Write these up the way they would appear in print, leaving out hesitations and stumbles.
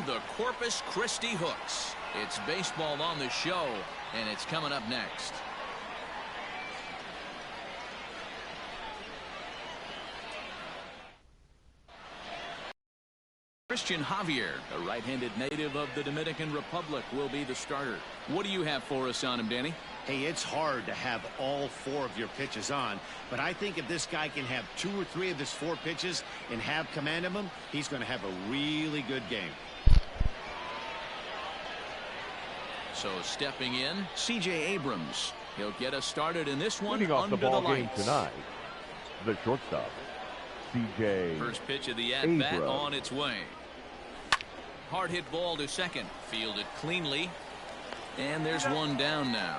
the Corpus Christi Hooks. It's baseball on the show, and it's coming up next. Christian Javier, a right-handed native of the Dominican Republic, will be the starter. What do you have for us on him, Danny? Hey, it's hard to have all 4 of your pitches on, but I think if this guy can have 2 or 3 of his 4 pitches and have command of them, he's going to have a really good game. So stepping in, C.J. Abrams. He'll get us started in this one. Leading off under the ball game lights tonight, the shortstop, C.J. First pitch of the at-bat on its way. Hard hit ball to second. Fielded cleanly. And there's one down now.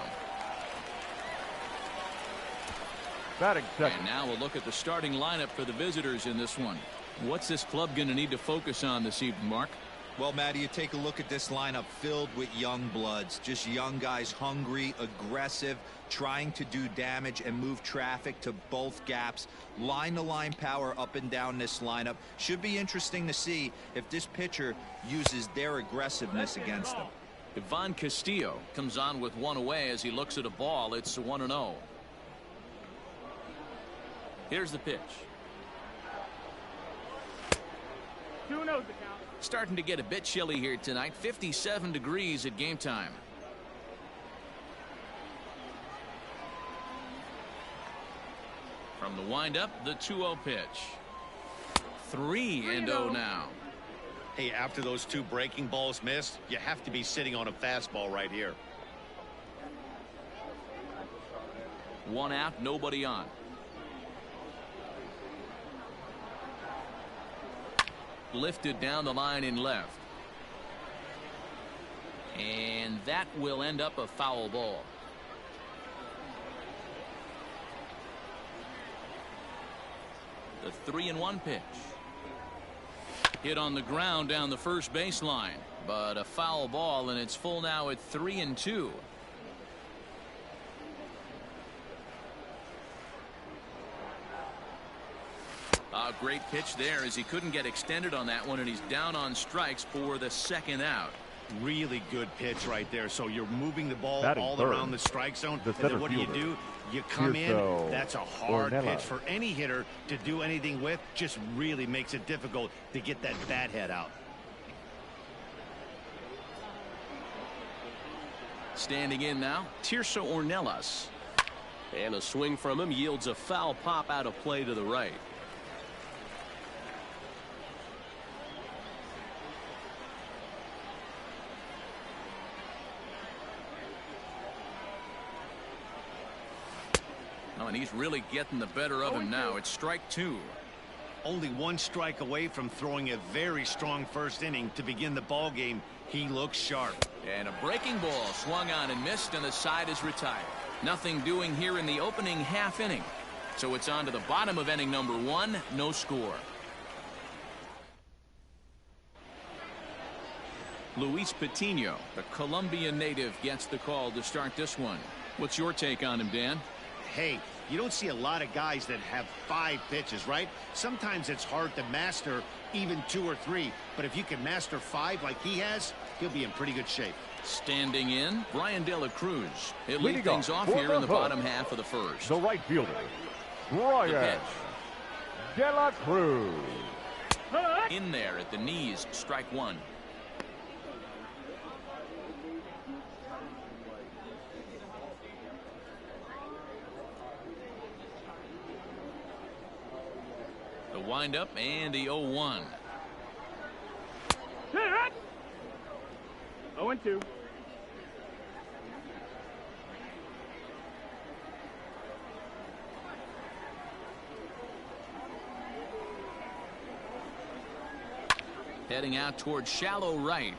Batting second. And now we'll look at the starting lineup for the visitors in this one. What's this club going to need to focus on this evening, Mark? Well, Matty, you take a look at this lineup filled with young bloods, just young guys, hungry, aggressive, trying to do damage and move traffic to both gaps. Line-to-line power up and down this lineup. Should be interesting to see if this pitcher uses their aggressiveness against them. Ivan Castillo comes on with one away as he looks at a ball. It's 1-0. Here's the pitch. 2-0 the count. Starting to get a bit chilly here tonight. 57 degrees at game time. From the windup, the 2-0 pitch. 3-0 now. Hey, after those 2 breaking balls missed, you have to be sitting on a fastball right here. 1 out, nobody on. Lifted down the line in left. And that will end up a foul ball. The 3-1 pitch. Hit on the ground down the first baseline, but a foul ball, and it's full now at 3-2. A great pitch there as he couldn't get extended on that one, and he's down on strikes for the 2nd out. Really good pitch right there. So you're moving the ball all third, around the strike zone, and the then what do? You come in. That's a hard pitch for any hitter to do anything with. Just really makes it difficult to get that bat head out. Standing in now, Tirso Ornelas. And a swing from him yields a foul pop out of play to the right. And he's really getting the better of him now. It's strike 2. Only 1 strike away from throwing a very strong first inning to begin the ball game. He looks sharp. And a breaking ball swung on and missed, and the side is retired. Nothing doing here in the opening half inning. So it's on to the bottom of inning number 1. No score. Luis Patino, the Colombian native, gets the call to start this one. What's your take on him, Dan? Hey, you don't see a lot of guys that have 5 pitches, right? Sometimes it's hard to master even 2 or 3, but if you can master 5 like he has, he'll be in pretty good shape. Standing in, Brian De La Cruz. He'll lead things off here in the bottom half of the first. The right fielder, Brian De La Cruz. In there at the knees, strike 1. Windup and the 0-1. 0-2. Heading out towards shallow right.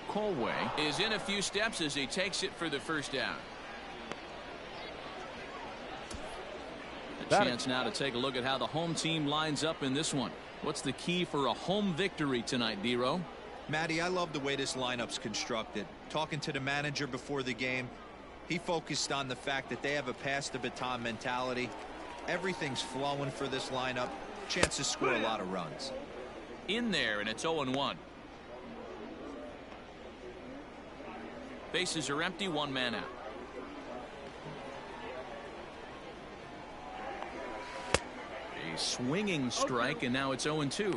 Colway is in a few steps as he takes it for the first down. Chance now to take a look at how the home team lines up in this one. What's the key for a home victory tonight, D-Row? Matty, I love the way this lineup's constructed. Talking to the manager before the game, he focused on the fact that they have a pass the baton mentality. Everything's flowing for this lineup. Chance to score a lot of runs. in there, and it's 0-1. Bases are empty, one man out. A swinging strike, and now it's 0-2.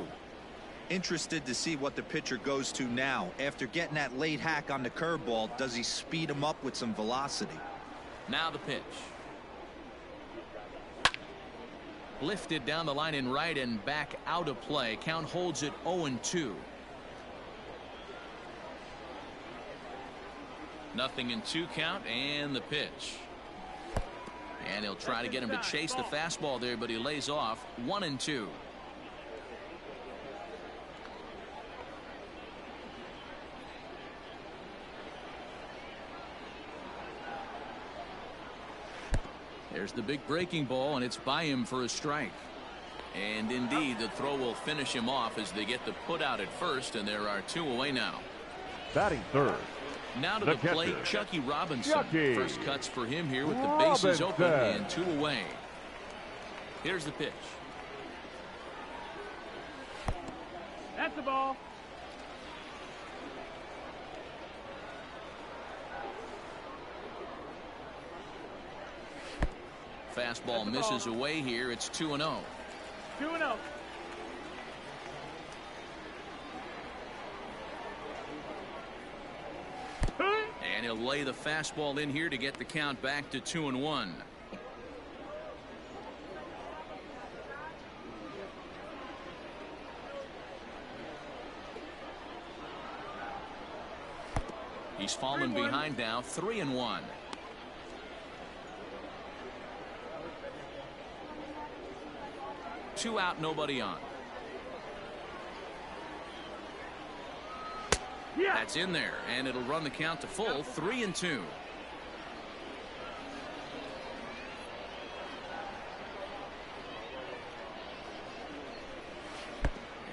Interested to see what the pitcher goes to now. After getting that late hack on the curveball, does he speed him up with some velocity? Now the pitch. Lifted down the line in right and back out of play. Count holds it 0-2. 0-2 count, and the pitch. And he'll try to get him to chase the fastball there, but he lays off. 1-2. There's the big breaking ball, and it's by him for a strike. And indeed, the throw will finish him off as they get the put out at first, and there are 2 away now. Batting third. Now to the plate, Chucky Robinson. First cuts for him here with the bases open and 2 away. Here's the pitch. That's the ball. Fastball misses away here. It's 2-0. 2-0. And he'll lay the fastball in here to get the count back to 2-1. He's fallen behind now, 3-1. Two out, nobody on. Yeah. That's in there, and it'll run the count to full, 3-2.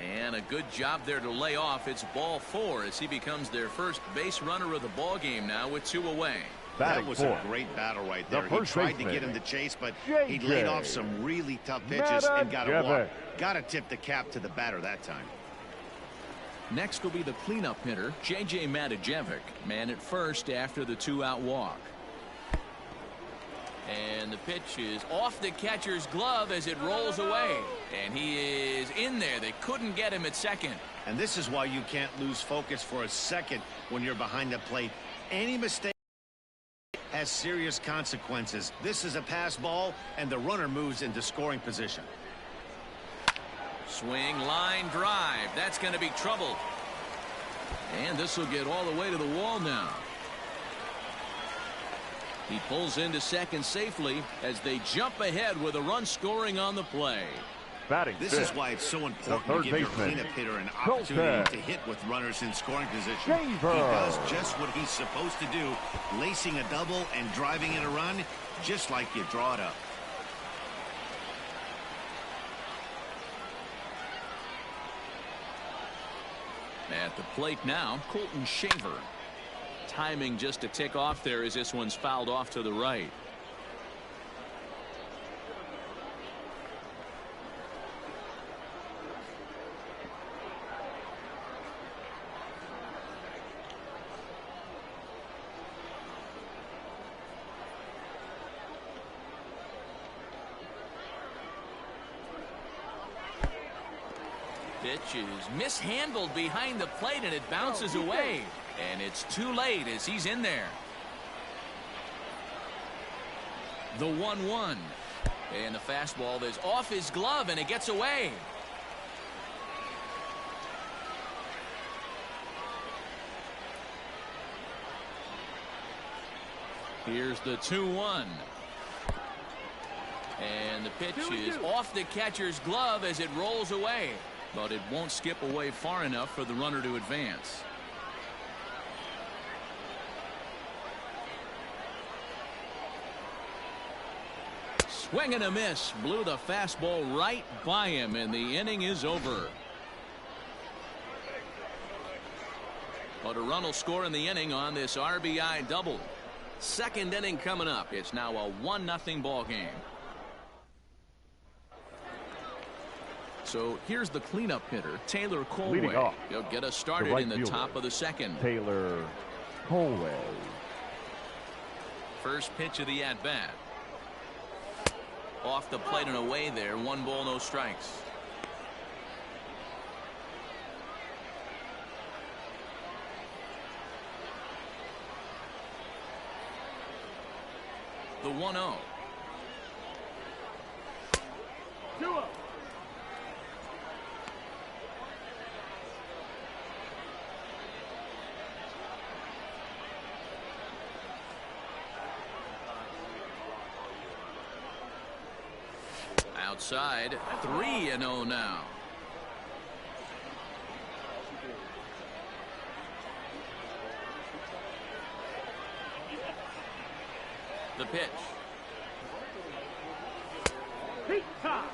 And a good job there to lay off. It's ball 4 as he becomes their first base runner of the ball game now with 2 away. That was a great battle right there. He tried to get him to chase, but he laid off some really tough pitches and got a walk. Got to tip the cap to the batter that time. Next will be the cleanup hitter, J.J. Matijevic, man at first after the 2-out walk. And the pitch is off the catcher's glove as it rolls away. And he is in there. They couldn't get him at second. And this is why you can't lose focus for a second when you're behind the plate. Any mistake has serious consequences. This is a pass ball, and the runner moves into scoring position. Swing, line drive. That's going to be trouble. And this will get all the way to the wall now. He pulls into second safely as they jump ahead with a run scoring on the play. This is why it's so important to give your cleanup hitter an opportunity to hit with runners in scoring position. He does just what he's supposed to do, lacing a double and driving in a run, just like you draw it up. At the plate now, Colton Shaver. Timing just a tick off there as this one's fouled off to the right. Pitch is mishandled behind the plate, and it bounces away. And it's too late as he's in there. The 1-1. And the fastball is off his glove, and it gets away. Here's the 2-1. And the pitch is off the catcher's glove as it rolls away. But it won't skip away far enough for the runner to advance. Swing and a miss. Blew the fastball right by him, and the inning is over. But a run will score in the inning on this RBI double. Second inning coming up. It's now a 1-0 ball game. So here's the cleanup hitter, Taylor Leading Colway. off, He'll get us started right in the fielder, top of the second. Taylor Colway. First pitch of the at-bat. Off the plate and away there. 1 ball, no strikes. The 1-0. 2-0. Outside, 3-0 now. The pitch. Peak top.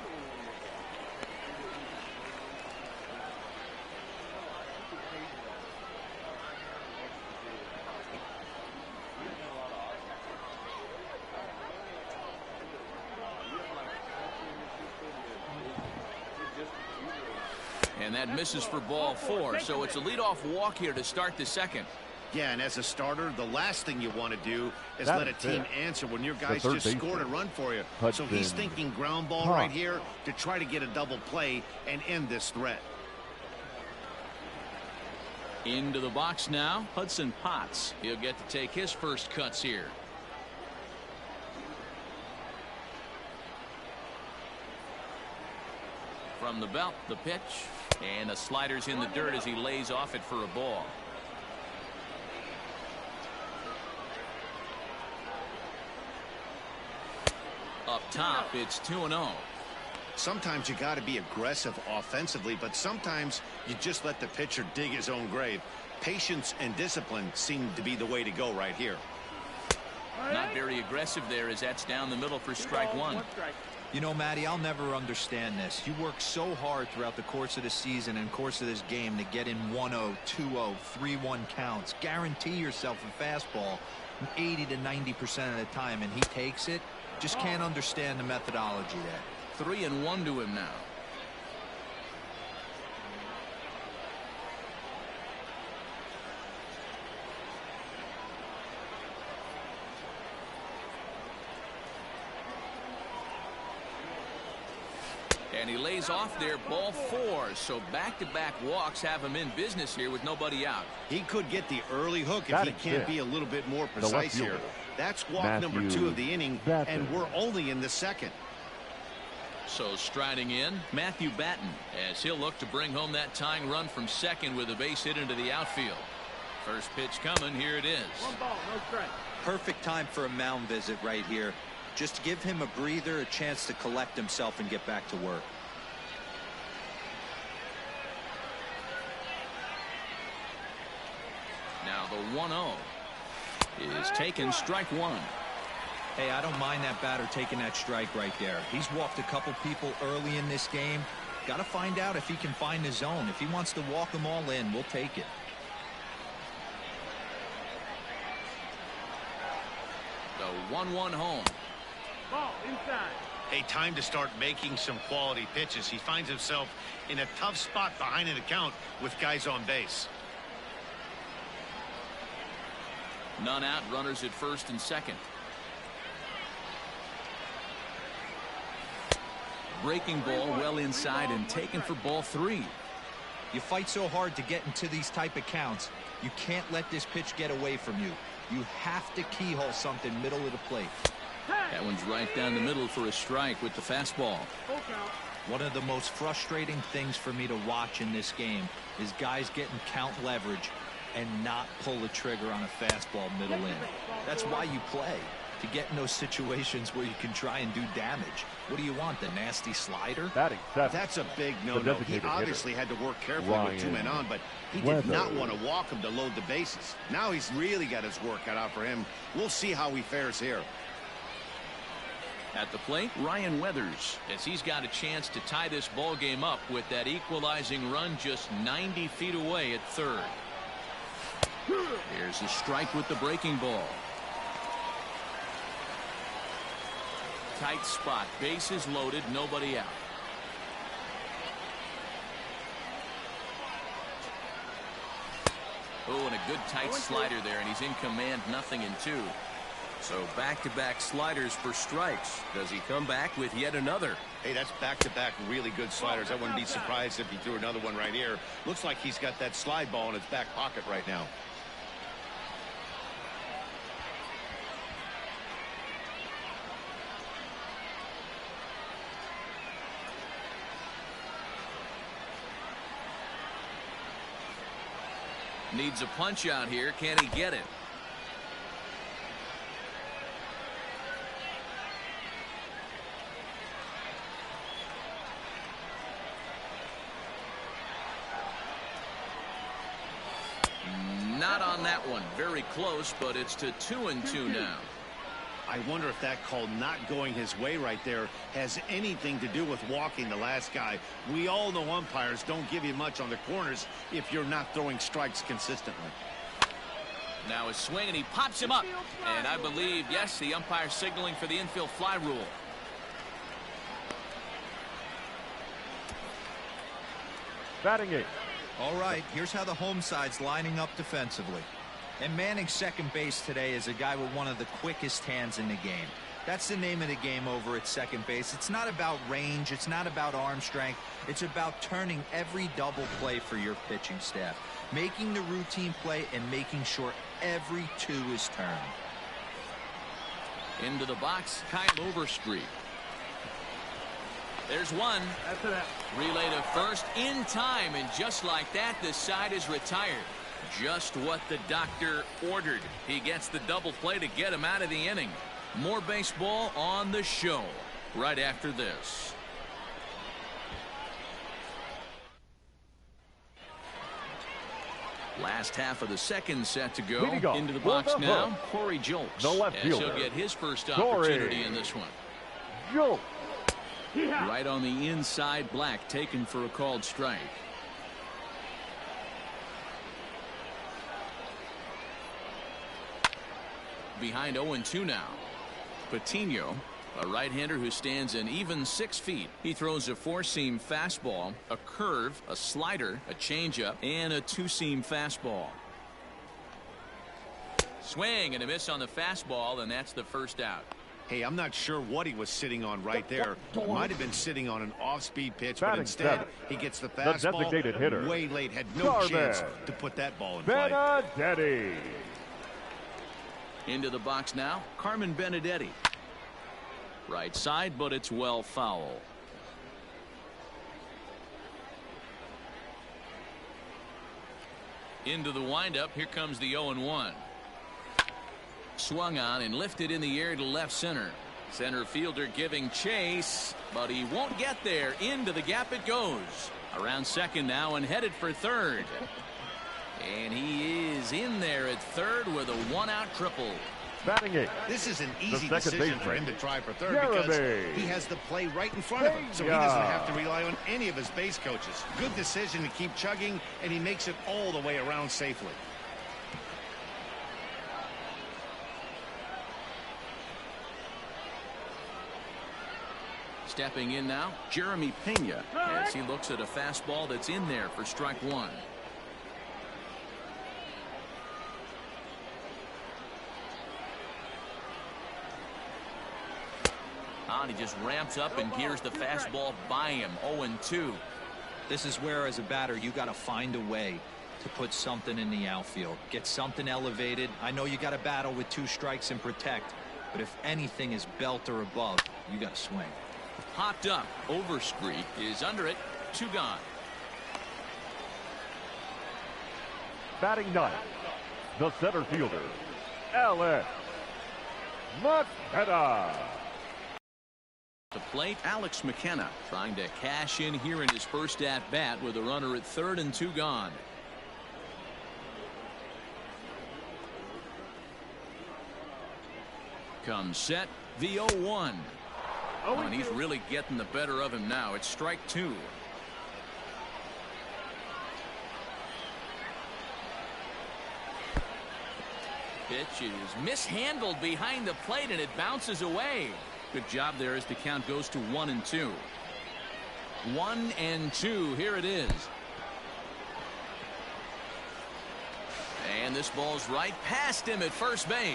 And that misses for ball 4, so it's a leadoff walk here to start the second. Yeah, and as a starter, the last thing you want to do is let a team answer when your guys just scored a run for you. So he's thinking ground ball right here to try to get a double play and end this threat. Into the box now, Hudson Potts. He'll get to take his first cuts here. From the belt, the pitch. And the slider's in the dirt as he lays off it for a ball. Up top, it's 2-0. Sometimes you got to be aggressive offensively, but sometimes you just let the pitcher dig his own grave. Patience and discipline seem to be the way to go right here. Not very aggressive there as that's down the middle for strike 1. You know, Matty, I'll never understand this. You work so hard throughout the course of the season and course of this game to get in 1-0, 2-0, 3-1 counts. Guarantee yourself a fastball 80 to 90% of the time, and he takes it. Just can't understand the methodology there. 3-1 to him now. And he lays off there, ball 4. So back-to-back walks have him in business here with nobody out. He could get the early hook if he can't be a little bit more precise here. That's walk number 2 of the inning, and we're only in the second. So striding in, Matthew Batten, as he'll look to bring home that tying run from second with a base hit into the outfield. First pitch coming, here it is. 1 ball, no strike. Perfect time for a mound visit right here. Just give him a breather, a chance to collect himself and get back to work. Now the 1-0 is taken, strike 1. Hey, I don't mind that batter taking that strike right there. He's walked a couple people early in this game. Got to find out if he can find his zone. If he wants to walk them all in, we'll take it. The 1-1 home. Ball inside. A time to start making some quality pitches. He finds himself in a tough spot behind an account with guys on base. None out, runners at first and second. Breaking ball well inside and taken for ball 3. You fight so hard to get into these type of counts. You can't let this pitch get away from you. You have to keyhole something middle of the plate. That one's right down the middle for a strike with the fastball. Full count. One of the most frustrating things for me to watch in this game is guys getting count leverage and not pull the trigger on a fastball middle in. That's why you play, to get in those situations where you can try and do damage. What do you want, the nasty slider? That's a big no-no. He obviously had to work carefully with 2 men on, but he did not want to walk him to load the bases. Now he's really got his work cut out for him. We'll see how he fares here. At the plate, Ryan Weathers, as he's got a chance to tie this ball game up with that equalizing run just 90 feet away at third. Here's the strike with the breaking ball. Tight spot, bases loaded, nobody out. Oh, and a good tight slider there, and he's in command, 0-2. So back-to-back sliders for strikes. Does he come back with yet another? Hey, that's back-to-back really good sliders. I wouldn't be surprised if he threw another one right here. Looks like he's got that slide ball in his back pocket right now. Needs a punch out here. Can he get it? Not on that one. Very close, but it's to 2-2 now. I wonder if that call not going his way right there has anything to do with walking the last guy. We all know umpires don't give you much on the corners if you're not throwing strikes consistently. Now a swing, and he pops him up. And I believe, yes, the umpire signaling for the infield fly rule. Batting 8. All right, here's how the home side's lining up defensively. And manning second base today is a guy with one of the quickest hands in the game. That's the name of the game over at second base. It's not about range. It's not about arm strength. It's about turning every double play for your pitching staff, making the routine play and making sure every two is turned. Into the box, Kyle Overstreet. There's one. That's it. Relay to first in time, and just like that, the side is retired. Just what the doctor ordered. He gets the double play to get him out of the inning. More baseball on the show right after this. Last half of the second set to go. Into the box now, Corey Jolks. The left fielder. He'll get his first opportunity in this one. Jolks. Right on the inside, Black taken for a called strike. Behind 0-2 now. Patino, a right-hander who stands an even 6 feet. He throws a four-seam fastball, a curve, a slider, a changeup, and a two-seam fastball. Swing and a miss on the fastball, and that's the first out. Hey, I'm not sure what he was sitting on right there. Might have been sitting on an off-speed pitch, but instead he gets the fastball designated hitter. Way late. Had no chance to put that ball in play. Benedetti. Into the box now, Carmen Benedetti. Right side, but it's well foul. Into the windup, here comes the 0-1. Swung on and lifted in the air to left center. Center fielder giving chase, but he won't get there. Into the gap it goes. Around second now and headed for third. And he is in there at third with a one-out triple. Batting 8. This is an easy decision for him to try for third because he has the play right in front of him, so he doesn't have to rely on any of his base coaches. Good decision to keep chugging, and he makes it all the way around safely. Stepping in now, Jeremy Pena, as he looks at a fastball that's in there for strike one. And he just ramps up and gears the fastball by him. 0-2. This is where, as a batter, you got to find a way to put something in the outfield. Get something elevated. I know you got to battle with 2 strikes and protect, but if anything is belt or above, you got to swing. Popped up. Overstreet is under it. 2 gone. Batting 9. The center fielder, Alex McKenna. The plate, Alex McKenna trying to cash in here in his first at bat with a runner at third and 2 gone. Comes set, the 0-1. And he's really getting the better of him now. It's strike 2. Pitch is mishandled behind the plate and it bounces away. Good job there as the count goes to 1-2. 1-2. Here it is. this ball's right past him at first base.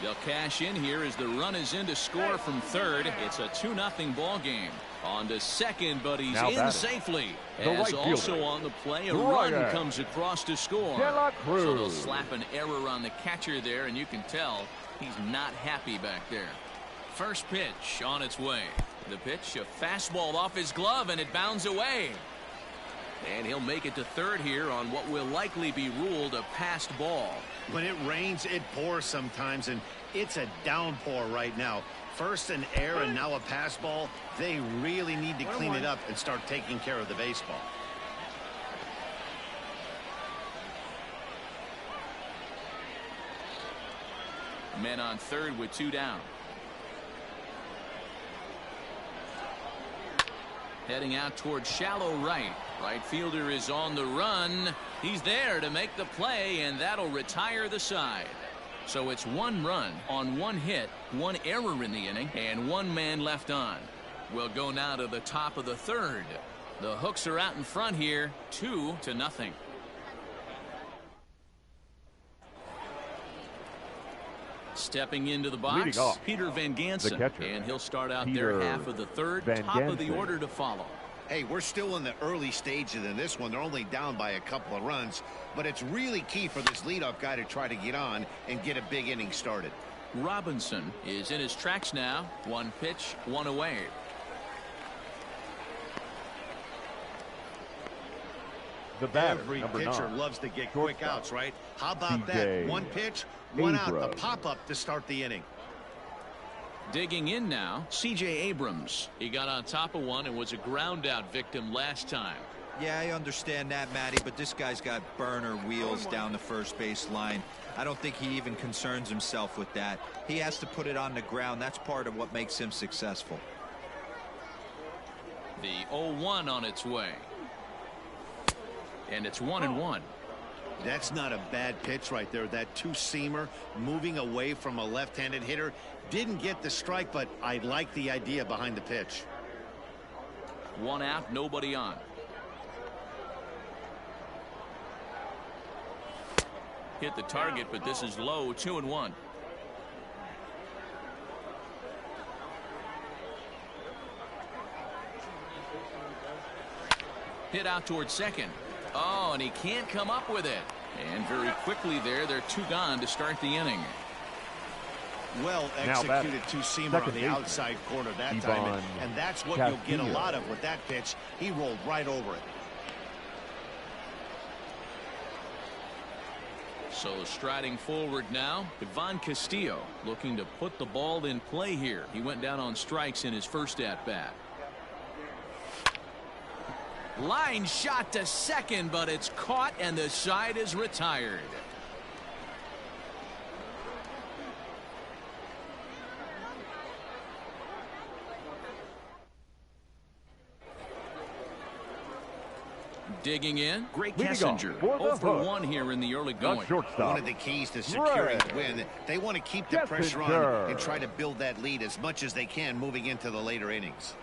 They'll cash in here as the run is in to score from third. It's a 2-0 ball game. On to second, but he's in safely. As also on the play, a run comes across to score. So they'll slap an error on the catcher there, and you can tell he's not happy back there. First pitch on its way. The pitch, a fastball off his glove, and it bounds away. And he'll make it to third here on what will likely be ruled a passed ball. When it rains, it pours sometimes, and it's a downpour right now. First an error and now a pass ball. They really need to clean it up and start taking care of the baseball. Men on third with 2 down. Heading out towards shallow right. Right fielder is on the run. He's there to make the play, and that'll retire the side. So it's 1 run on 1 hit, 1 error in the inning, and 1 man left on. We'll go now to the top of the third. The Hooks are out in front here, 2-0. Stepping into the box, Peter Van Gansen, and he'll start out their half of the third, top of the order to follow. Hey, we're still in the early stages in this one. They're only down by a couple of runs, but it's really key for this leadoff guy to try to get on and get a big inning started. Robinson is in his tracks now. 1 pitch, 1 away. The batter, every number pitcher 9. loves to get quick outs, right? How about that? 1 pitch, 1 out, the pop-up to start the inning. Digging in now, C.J. Abrams. He got on top of one and was a ground-out victim last time. Yeah, I understand that, Matty, but this guy's got burner wheels down the first base line. I don't think he even concerns himself with that. He has to put it on the ground. That's part of what makes him successful. The 0-1 on its way. And it's 1-1. That's not a bad pitch right there. That 2-seamer moving away from a left-handed hitter. Didn't get the strike, but I like the idea behind the pitch. 1 out, nobody on. Hit the target, but this is low. 2-1. Hit out towards second. Oh, and he can't come up with it. And very quickly there, they're 2 gone to start the inning. Well executed 2-seamer on the outside corner that time, and that's what you'll get a lot of with that pitch. He rolled right over it. So striding forward now, Ivan Castillo looking to put the ball in play here. He went down on strikes in his first at-bat. Line shot to second, but it's caught and the side is retired. Digging in, Greg Kessinger, 0-for-1 here in the early going. One of the keys to securing the win, they want to keep the pressure on and try to build that lead as much as they can moving into the later innings.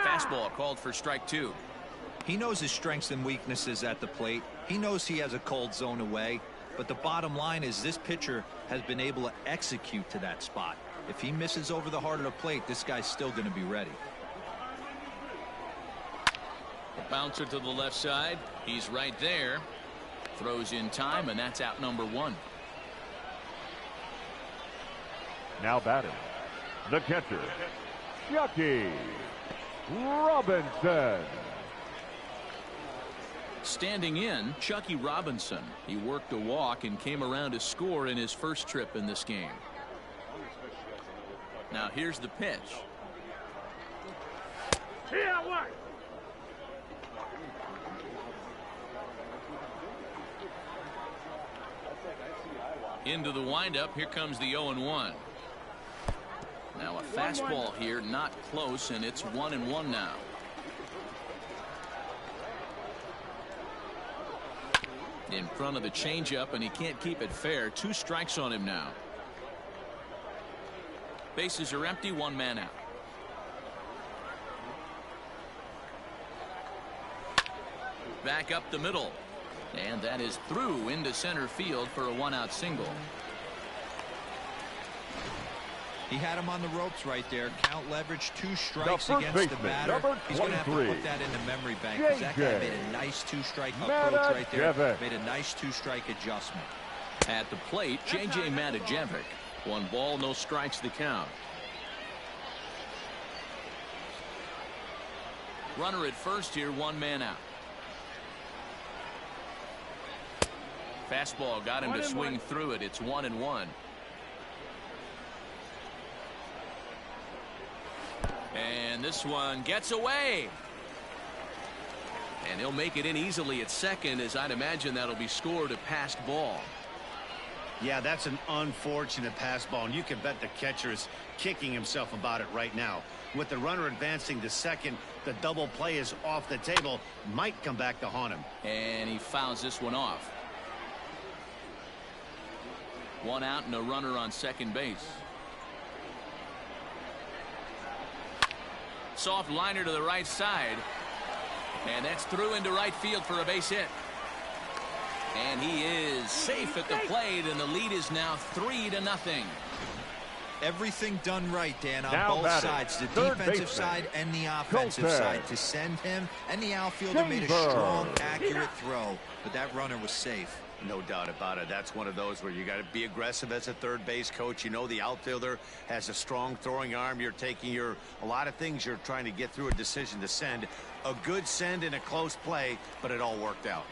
Fastball called for strike 2. He knows his strengths and weaknesses at the plate. He knows he has a cold zone away. But the bottom line is this pitcher has been able to execute to that spot. If he misses over the heart of the plate, this guy's still going to be ready. A bouncer to the left side. He's right there. Throws in time, and that's out number 1. Now batting, the catcher, Chucky Robinson. Standing in, Chucky Robinson. He worked a walk and came around to score in his first trip in this game. Now here's the pitch. Into the windup. Here comes the 0-1. Now a fastball here, not close, and it's 1-1 now. In front of the changeup, and he can't keep it fair. 2 strikes on him now. Bases are empty, 1 man out. back up the middle. And that is through into center field for a one-out single. He had him on the ropes right there. Count leverage, 2 strikes against the batter. He's going to have to put that in the memory bank because that guy made a nice 2-strike approach right there. Made a nice 2-strike adjustment. At the plate, J.J. Matijevic. 1 ball, no strikes the count. Runner at first here, 1 man out. Fastball got him to swing through it. It's 1-1. And this one gets away. And he'll make it in easily at second, as I'd imagine that'll be scored a passed ball. Yeah, that's an unfortunate pass ball, and you can bet the catcher is kicking himself about it right now. With the runner advancing to second, the double play is off the table. Might come back to haunt him. And he fouls this one off. 1 out and a runner on second base. Soft liner to the right side. And that's through into right field for a base hit. And he is safe at the plate, and the lead is now 3-0. Everything done right, Dan, on both sides, the defensive side and the offensive side. To send him, and the outfielder made a strong, accurate throw, but that runner was safe. No doubt about it. That's one of those where you got to be aggressive as a third base coach. You know the outfielder has a strong throwing arm. You're taking a lot of things you're trying to get through a decision to send. A good send in a close play, but it all worked out.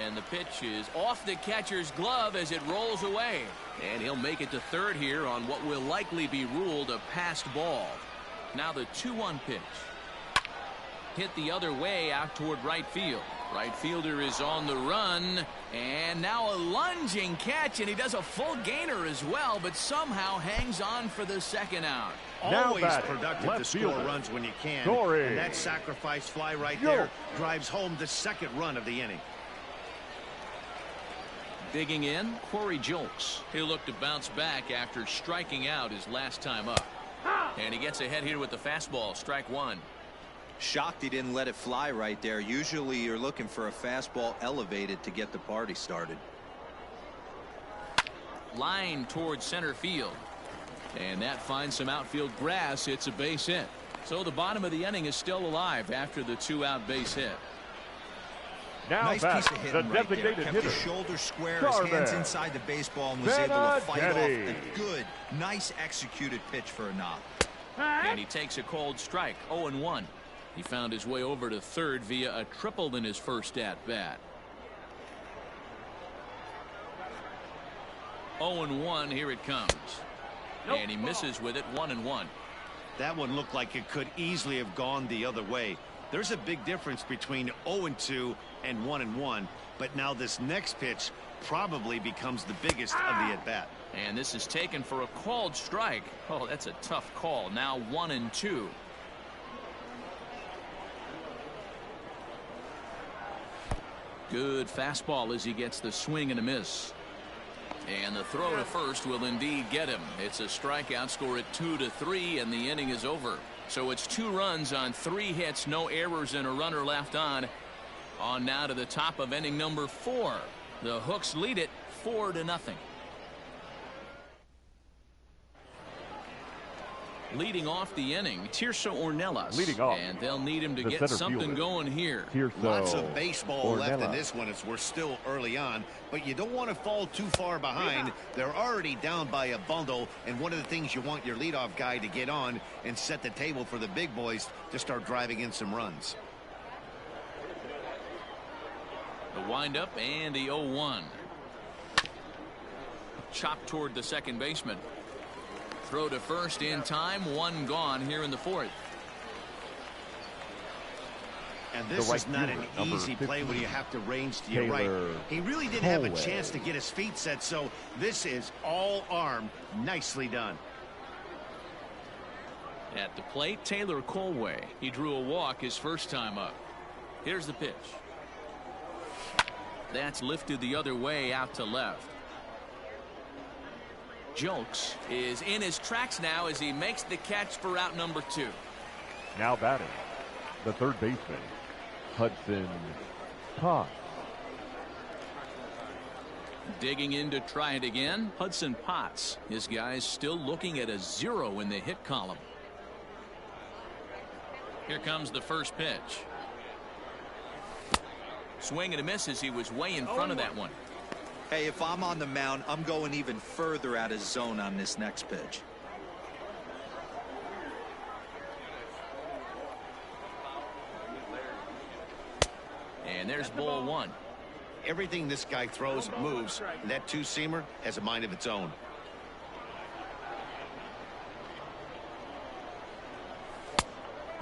And the pitch is off the catcher's glove as it rolls away. And he'll make it to third here on what will likely be ruled a passed ball. Now the 2-1 pitch. Hit the other way out toward right field. Right fielder is on the run. And now a lunging catch, and he does a full gainer as well, but somehow hangs on for the second out. Always productive to score runs when you can. And that sacrifice fly right there drives home the second run of the inning. Digging in, Corey Julks. He'll look to bounce back after striking out his last time up. And he gets ahead here with the fastball, strike 1. Shocked he didn't let it fly right there. Usually you're looking for a fastball elevated to get the party started. Line towards center field. And that finds some outfield grass. It's a base hit. So the bottom of the inning is still alive after the 2-out base hit. Now nice piece of hitting right there. Kept his shoulders square, his hands inside the baseball, and was able to fight off a good, nice executed pitch for a knock. And he takes a cold strike, 0-1. He found his way over to third via a triple in his first at-bat. 0-1, here it comes. And he misses with it, 1-1. That one looked like it could easily have gone the other way. There's a big difference between 0-2 and 1-1, but now this next pitch probably becomes the biggest of the at-bat. And this is taken for a called strike. Oh, that's a tough call. Now 1-2. Good fastball as he gets the swing and a miss. And the throw to first will indeed get him. It's a strikeout, score at 2-3, and the inning is over. So it's 2 runs on 3 hits, no errors, and a runner left on. On now to the top of inning number 4. The Hooks lead it 4-0. Leading off the inning, Tirso Ornelas. Leading off, and they'll need him to get something going here. Lots of baseball left in this one as we're still early on, but you don't want to fall too far behind. They're already down by a bundle, and one of the things you want your leadoff guy to get on and set the table for the big boys to start driving in some runs. The windup and the 0-1. Chopped toward the second baseman. Throw to first in time, 1 gone here in the 4th. And this is not an easy play when you have to range to your right. He really didn't have a chance to get his feet set, so this is all arm. Nicely done. At the plate, Taylor Colway. He drew a walk his first time up. Here's the pitch. That's lifted the other way out to left. Jolks is in his tracks now as he makes the catch for out number 2. Now batting, the third baseman, Hudson Potts. Digging in to try it again, Hudson Potts. His guys still looking at a 0 in the hit column. Here comes the first pitch. Swing and a miss as he was way in front of that one. Hey, if I'm on the mound, I'm going even further out of zone on this next pitch. And there's ball 1. Everything this guy throws moves. That two-seamer has a mind of its own.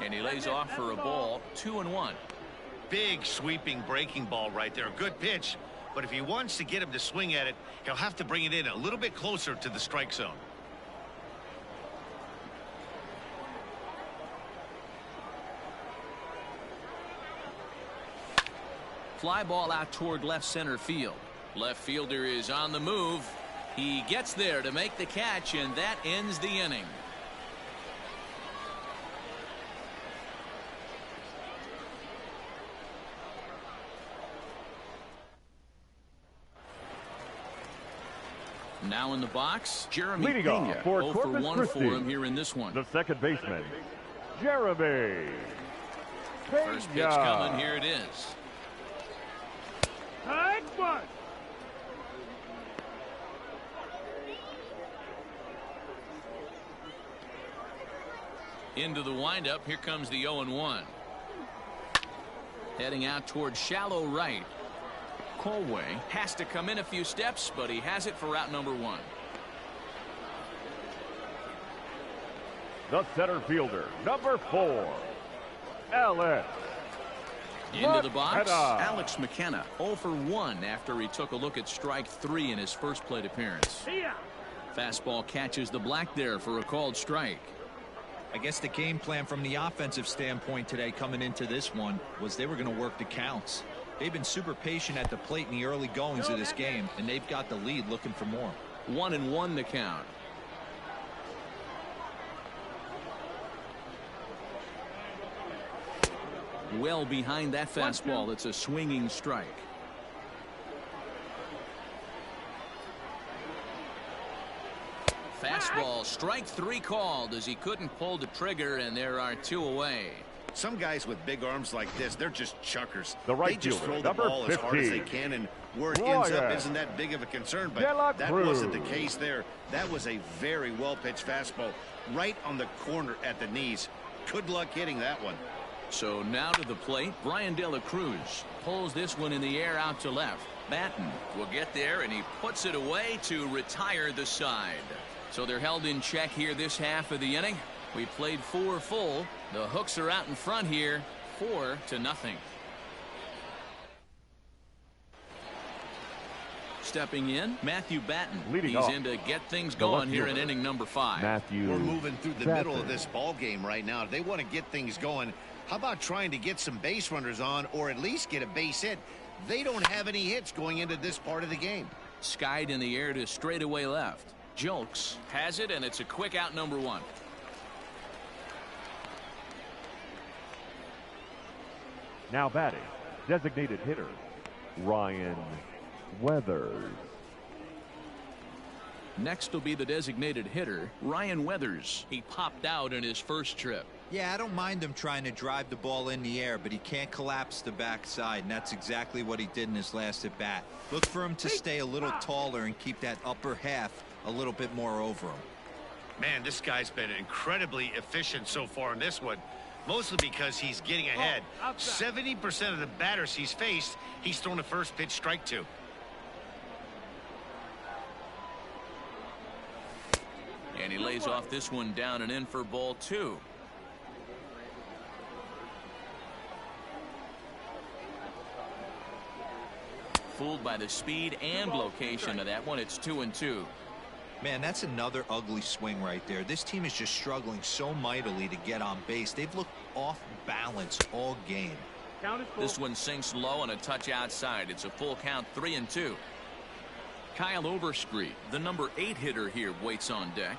And he lays off for a ball, 2-1. Big sweeping breaking ball right there. Good pitch. But if he wants to get him to swing at it, he'll have to bring it in a little bit closer to the strike zone. Fly ball out toward left center field. Left fielder is on the move. He gets there to make the catch, and that ends the inning. Now in the box, Jeremy Leading Pena. off for 0 Corpus for 1 Christi, for him here in this one. the second baseman, Jeremy Pena. First pitch coming, here it is. Hard one. Into the windup, here comes the 0-1. Heading out toward shallow right. Colway has to come in a few steps, but he has it for out number 1. The center fielder, number 4, Alex. Into the box, McKenna. Alex McKenna, 0 for 1 after he took a look at strike 3 in his first plate appearance. Here. Fastball catches the black there for a called strike. I guess the game plan from the offensive standpoint today coming into this one was they were going to work the counts. They've been super patient at the plate in the early goings of this game, and they've got the lead looking for more. 1-1 the count. Well behind that fastball. It's a swinging strike. Fastball, strike 3 called as he couldn't pull the trigger, and there are 2 away. Some guys with big arms like this, they're just chuckers. The right they just fielder, throw the number ball as hard as they 15, can, and where it ends up YRS isn't that big of a concern, but of that Service. wasn't the case there. That was a very well-pitched fastball right on the corner at the knees. Good luck hitting that one. So now to the plate, Brian De La Cruz pulls this one in the air out to left. Batten will get there, and he puts it away to retire the side. So they're held in check here this half of the inning. We played 4 full. The Hooks are out in front here, 4-0. Stepping in, Matthew Batten. Leading He's off, in to get things the going left here in fielder, inning number 5. Matthew We're moving through the Batten. middle of this ball game right now. If they want to get things going, how about trying to get some base runners on, or at least get a base hit? They don't have any hits going into this part of the game. Skied in the air to straightaway left. Jolks has it, and it's a quick out number 1. Now batting, designated hitter, Ryan Weathers. Next will be the designated hitter, Ryan Weathers. He popped out in his first trip. Yeah, I don't mind him trying to drive the ball in the air, but he can't collapse the backside, and that's exactly what he did in his last at bat. Look for him to stay a little taller and keep that upper half a little bit more over him. Man, this guy's been incredibly efficient so far in this one, mostly because he's getting ahead. 70% of the batters he's faced, he's thrown a first pitch strike to. And he lays off this one down and in for ball 2. Fooled by the speed and location of that one. It's 2-2. Man, that's another ugly swing right there. This team is just struggling so mightily to get on base. They've looked off balance all game. This one sinks low and a touch outside. It's a full count, 3-2. Kyle Overstreet, the number 8 hitter here, waits on deck.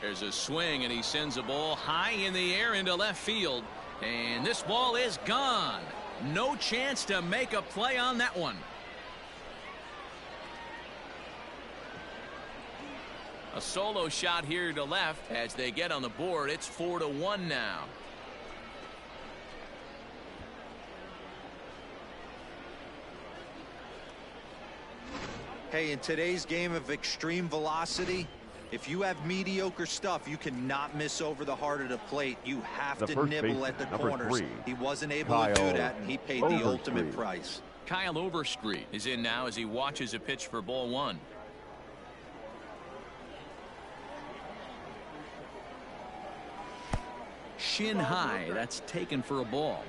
There's a swing, and he sends a ball high in the air into left field. And this ball is gone. No chance to make a play on that one. A solo shot here to left as they get on the board. It's 4-1 now. Hey, in today's game of extreme velocity, if you have mediocre stuff, you cannot miss over the heart of the plate. You have to nibble at the corners. He wasn't able to do that, and he paid the ultimate price. Kyle Overstreet is in now as he watches a pitch for ball 1. Shin high, that's taken for a ball.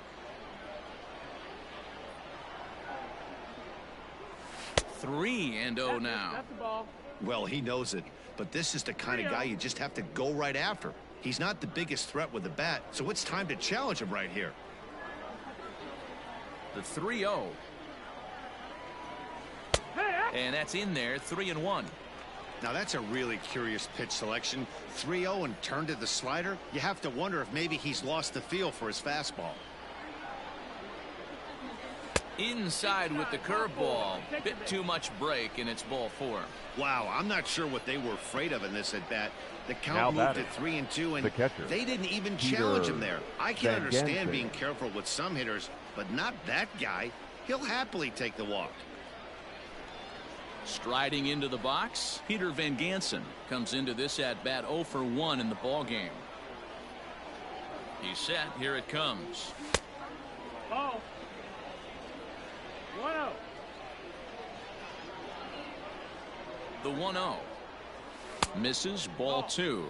3-0 now. That's the ball. Well, he knows it, but this is the kind of guy you just have to go right after. He's not the biggest threat with the bat, so it's time to challenge him right here. The 3-0. And that's in there, 3-1. Now that's a really curious pitch selection. 3-0 and turned to the slider. You have to wonder if maybe he's lost the feel for his fastball. Inside with the curveball. Bit too much break, and it's ball 4. Wow, I'm not sure what they were afraid of in this at bat. The count moved to 3-2, and they didn't even challenge him there. I can understand being careful with some hitters, but not that guy. He'll happily take the walk. Striding into the box, Peter Van Gansen comes into this at bat 0 for 1 in the ball game. He's set. Here it comes. Ball. 1-0. The 1-0 misses, ball 2.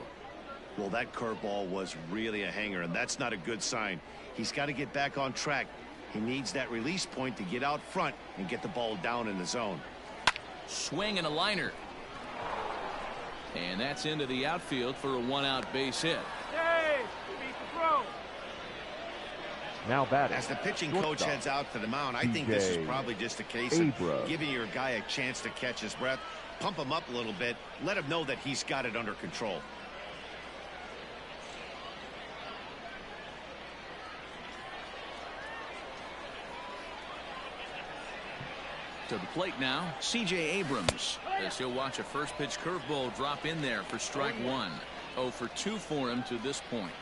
Well, that curveball was really a hanger, and that's not a good sign. He's got to get back on track. He needs that release point to get out front and get the ball down in the zone. Swing and a liner. And that's into the outfield for a 1-out base hit. Hey, beat the throw. Now batting. As the pitching coach heads out to the mound, I think this is probably just a case of giving your guy a chance to catch his breath, pump him up a little bit, let him know that he's got it under control. To the plate now, C.J. Abrams, as he'll watch a first pitch curveball drop in there for strike 1. 0 for 2 for him to this point.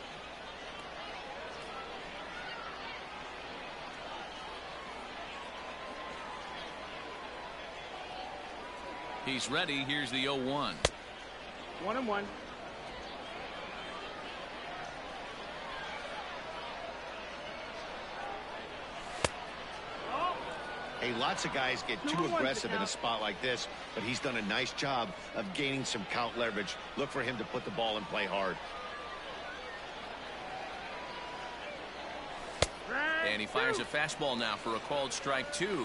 He's ready. Here's the 0-1. 1-1. Hey, lots of guys get too aggressive in a spot like this, but he's done a nice job of gaining some count leverage. Look for him to put the ball in play hard. And he fires a fastball now for a called strike 2.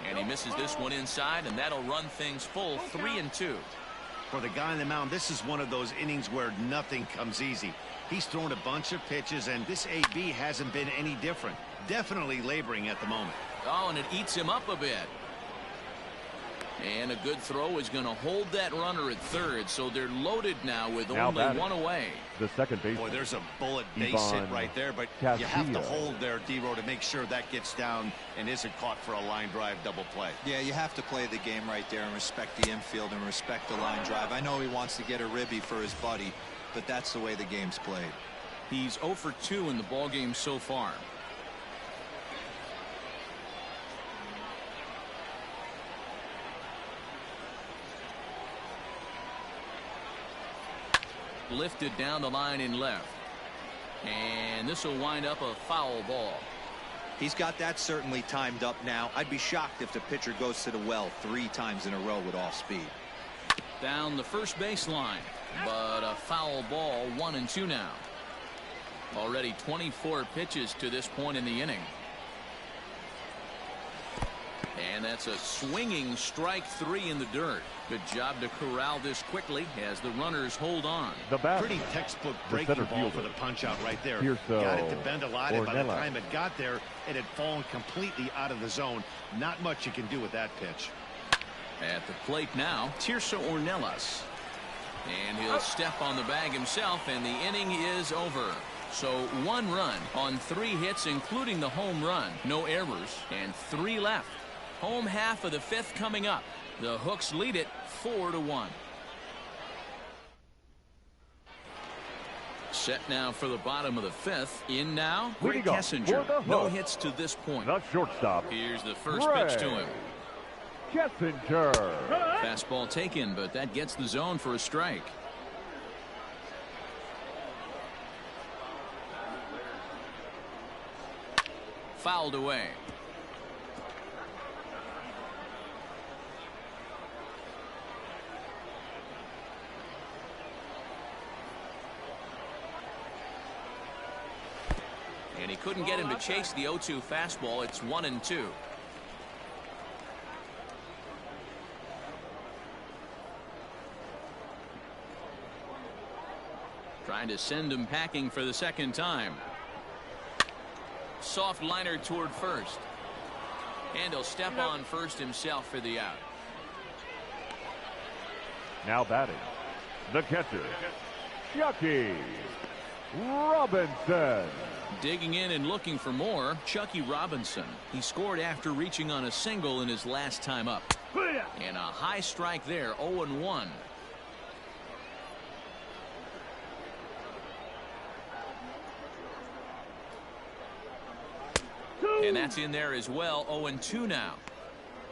And he misses this one inside, and that'll run things full. 3-2. For the guy on the mound, this is one of those innings where nothing comes easy. He's thrown a bunch of pitches, and this AB hasn't been any different. Definitely laboring at the moment. Oh, and it eats him up a bit. And a good throw is going to hold that runner at third, so they're loaded now with only one away. The second base. Boy, there's a bullet base hit right there, but you have to hold there, D-Row, to make sure that gets down and isn't caught for a line drive double play. Yeah, you have to play the game right there and respect the infield and respect the line drive. I know he wants to get a ribby for his buddy, but that's the way the game's played. He's 0 for 2 in the ball game so far. Lifted down the line in left. And this will wind up a foul ball. He's got that certainly timed up now. I'd be shocked if the pitcher goes to the well 3 times in a row with off speed. Down the first baseline, but a foul ball. 1-2 now. Already 24 pitches to this point in the inning. And that's a swinging strike 3 in the dirt. Good job to corral this quickly as the runners hold on. Pretty textbook breaking ball for the punch out right there. Got it to bend a lot, and by the time it got there, it had fallen completely out of the zone. Not much you can do with that pitch. At the plate now, Tirso Ornelas. And he'll step on the bag himself, and the inning is over. So 1 run on 3 hits, including the home run. No errors, and 3 left. Home half of the 5th coming up. The Hooks lead it 4-1. Set now for the bottom of the 5th. In now, Greg Kessinger. No hits to this point. The shortstop. Here's the first pitch to him. Kessinger. Fastball taken, but that gets the zone for a strike. Fouled away. And he couldn't get him to chase the 0-2 fastball. It's 1-2. Trying to send him packing for the 2nd time. Soft liner toward first. And he'll step on first himself for the out. Now batting, the catcher, Chucky Robinson. Digging in and looking for more, Chucky Robinson. He scored after reaching on a single in his last time up. And a high strike there, 0-1. And that's in there as well. 0-2 now.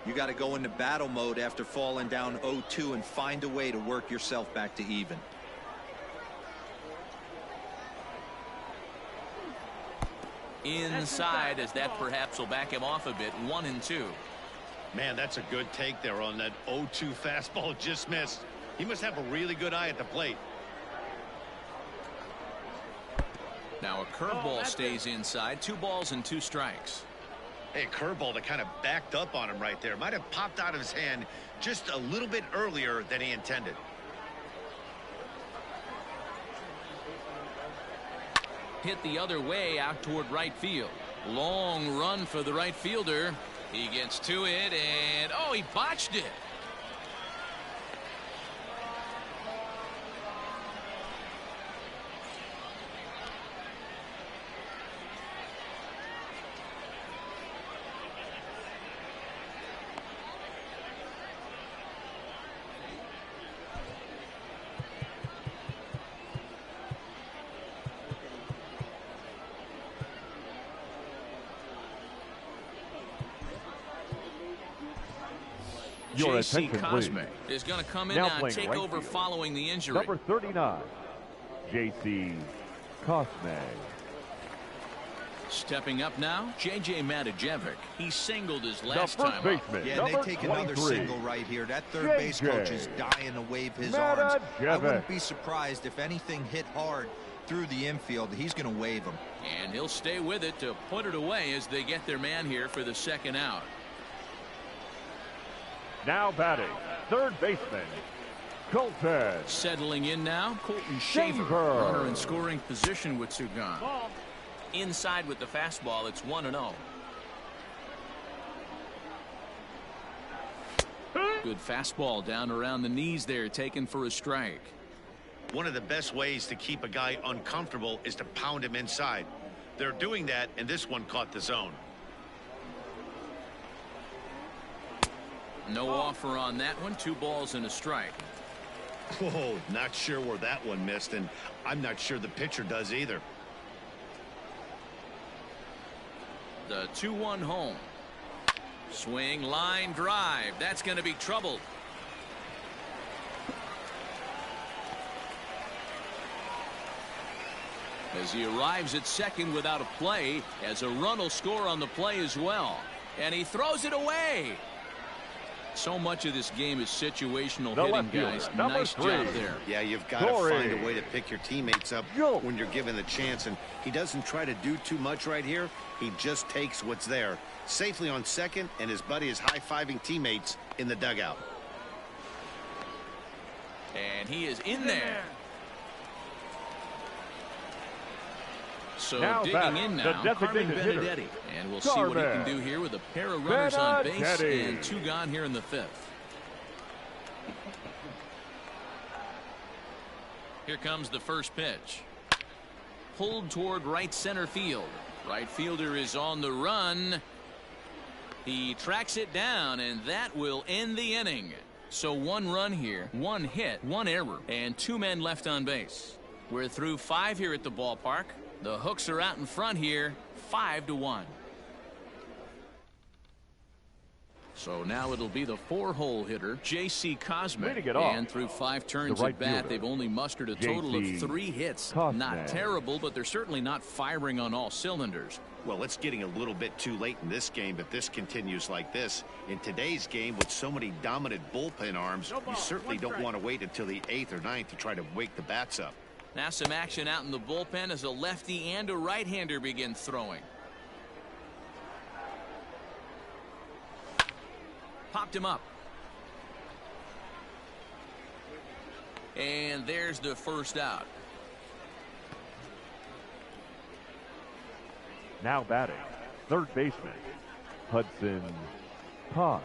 You got to go into battle mode after falling down 0-2 and find a way to work yourself back to even. Inside, as that perhaps will back him off a bit. 1-2. Man, that's a good take there on that 0-2 fastball. Just missed. He must have a really good eye at the plate. Now a curveball stays inside. 2 balls and 2 strikes. Hey, curveball that kind of backed up on him right there. Might have popped out of his hand just a little bit earlier than he intended. Hit the other way out toward right field. Long run for the right fielder. He gets to it, and oh, he botched it. Your J.C. attention, Cosme please. is going to come in Now now and take right over field. following the injury. Number 39, J.C. Cosme. Stepping up now, J.J. Matijevic. He singled his last The first time up. baseman, Yeah, number they take another 23. single right here. That third JJ base coach is dying to wave his arms. I wouldn't be surprised if anything hit hard through the infield. He's going to wave them. And he'll stay with it to put it away as they get their man here for the 2nd out. Now batting, third baseman, Colton. Settling in now, Colton Shaver. Runner in scoring position with Sugan. Inside with the fastball, it's 1-0. Good fastball down around the knees there, taken for a strike. One of the best ways to keep a guy uncomfortable is to pound him inside. They're doing that, and this one caught the zone. No offer on that one. 2 balls and a strike. Whoa, not sure where that one missed, and I'm not sure the pitcher does either. The 2-1 home. Swing, line drive. That's going to be trouble. As he arrives at second without a play, as a run will score on the play as well. And he throws it away. So much of this game is situational hitting, guys. Nice job there. Yeah, you've got to find a way to pick your teammates up when you're given the chance, and he doesn't try to do too much right here. He just takes what's there. Safely on second, and his buddy is high-fiving teammates in the dugout. And he is in there. So Now digging in now, Carmen Benedetti. And we'll see what he can do here with a pair of runners on base and 2 gone here in the 5th. Here comes the first pitch. Pulled toward right center field. Right fielder is on the run. He tracks it down, and that will end the inning. So 1 run here, 1 hit, 1 error, and 2 men left on base. We're through 5 here at the ballpark. The Hooks are out in front here, 5-1. So now it'll be the 4-hole hitter, J.C. Cosmic. And through 5 turns at bat, they've only mustered a total of 3 hits. Not terrible, but they're certainly not firing on all cylinders. Well, it's getting a little bit too late in this game if this continues like this. In today's game, with so many dominant bullpen arms, you certainly don't want to wait until the 8th or 9th to try to wake the bats up. Now some action out in the bullpen as a lefty and a right-hander begin throwing. Popped him up. And there's the first out. Now batting, third baseman, Hudson Potts.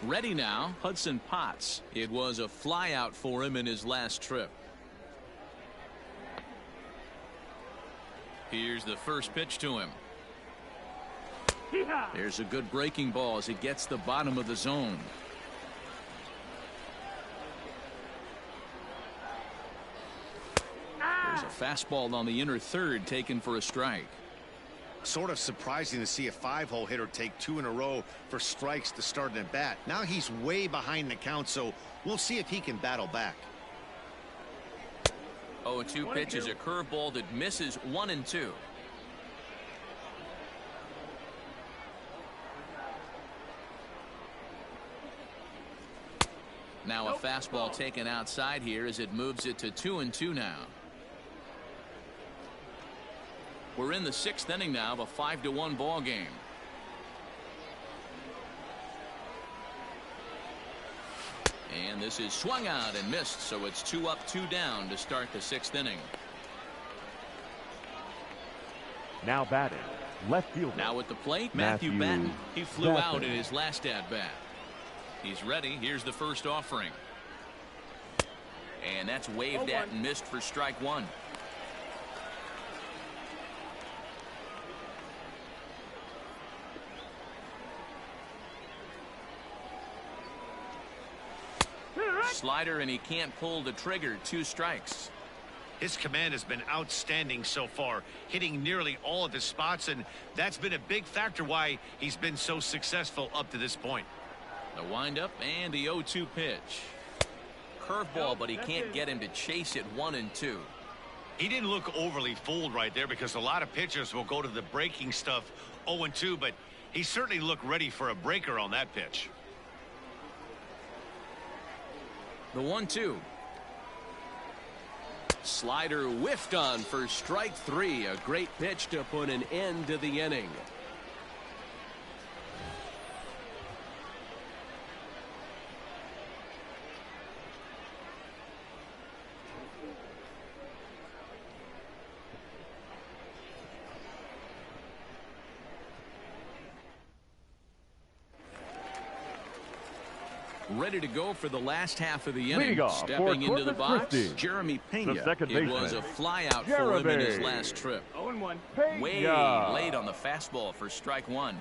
Ready now, Hudson Potts. It was a flyout for him in his last trip. Here's the first pitch to him. There's a good breaking ball as it gets the bottom of the zone. There's a fastball on the inner third taken for a strike. Sort of surprising to see a 5-hole hitter take 2 in a row for strikes to start an at bat. Now he's way behind the count, so we'll see if he can battle back. 0-2 pitch is a curveball that misses 1-2. Now a fastball taken outside here as it moves it to 2-2 now. We're in the 6th inning now of a 5-1 ball game. And this is swung out and missed, so it's 2 up, 2 down to start the 6th inning. Now batting, left fielder. Now at the plate, Matthew Batten. He flew out in his last at bat. He's ready. Here's the first offering. And that's waved at and missed for strike 1. Slider, and he can't pull the trigger. 2 strikes. His command has been outstanding so far, hitting nearly all of his spots, and that's been a big factor why he's been so successful up to this point. The windup and the 0-2 pitch. Curveball, but he can't get him to chase it. 1-2. He didn't look overly fooled right there because a lot of pitchers will go to the breaking stuff 0-2, but he certainly looked ready for a breaker on that pitch. The 1-2. Slider whiffed on for strike 3. A great pitch to put an end to the inning. Ready to go for the last half of the inning. Stepping into the box, Christi. Jeremy Pena. It was a flyout for him in his last trip. 0-1. Way late on the fastball for strike 1.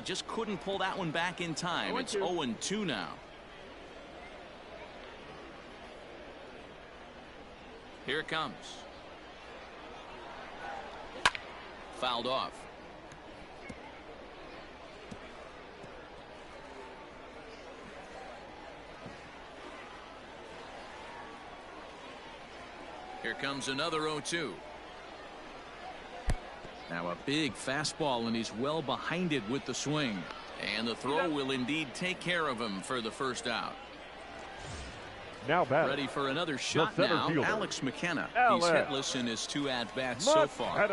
Just couldn't pull that one back in time. It's 0-2 now. Here it comes. Fouled off. Here comes another 0-2. Now a big fastball, and he's well behind it with the swing. And the throw will indeed take care of him for the first out. Now batting. Ready for another shot now, fielder, Alex McKenna. Alex He's hitless in his 2 at-bats so far.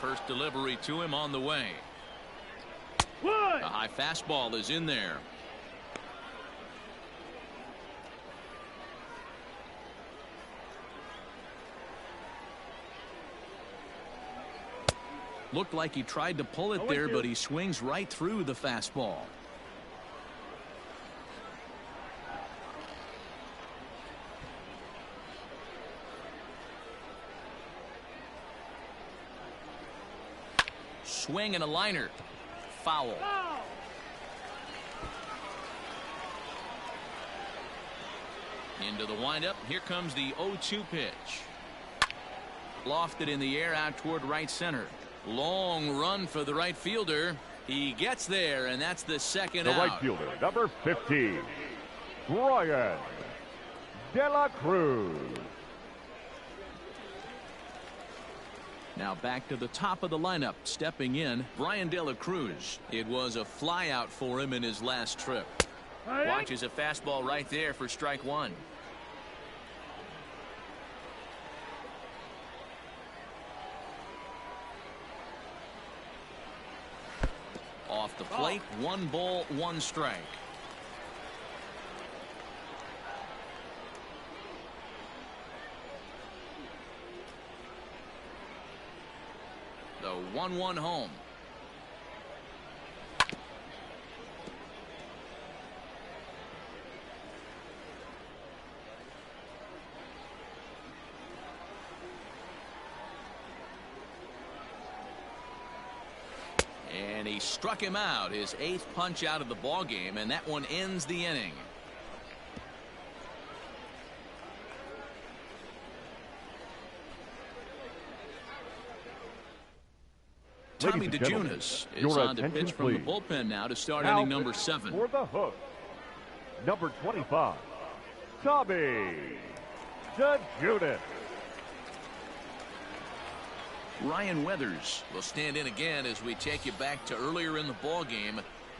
First delivery to him on the way. One. A high fastball is in there. Looked like he tried to pull it there, but he swings right through the fastball. Swing and a liner. Foul. Into the windup. Here comes the 0-2 pitch. Lofted in the air out toward right center. Long run for the right fielder. He gets there, and that's the second out. The right fielder, number 15, Brian De La Cruz. Now back to the top of the lineup. Stepping in, Brian De La Cruz. It was a fly out for him in his last trip. Watches a fastball right there for strike one. Off the plate, 1 ball, 1 strike. The 1-1 home. And he struck him out, his 8th punch out of the ball game, and that one ends the inning. Tommy DeJunas is on to pitch from the bullpen now to start inning number 7. For the hook, number 25, Tommy DeJunas. Ryan Weathers will stand in again as we take you back to earlier in the ball game.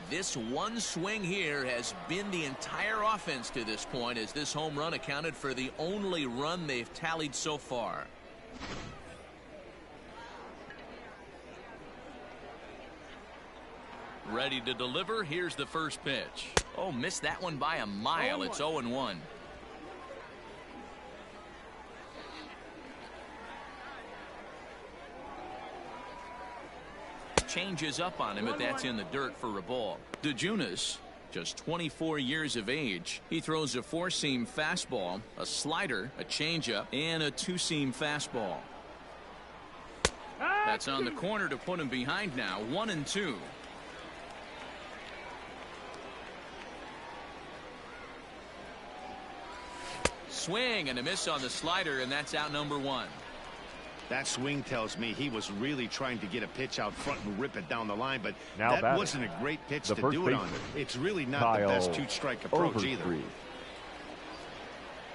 This one swing here has been the entire offense to this point, as this home run accounted for the only run they've tallied so far. Ready to deliver. Here's the first pitch. Oh, missed that one by a mile. It's 0-1. Changes up on him, but that's in the dirt for a ball. DeJunas, just 24 years of age. He throws a 4-seam fastball, a slider, a changeup, and a 2-seam fastball. That's on the corner to put him behind now. 1-2. Swing and a miss on the slider, and that's out number 1. That swing tells me he was really trying to get a pitch out front and rip it down the line, but now that wasn't a great pitch to do it on. It's really not the best 2-strike approach either.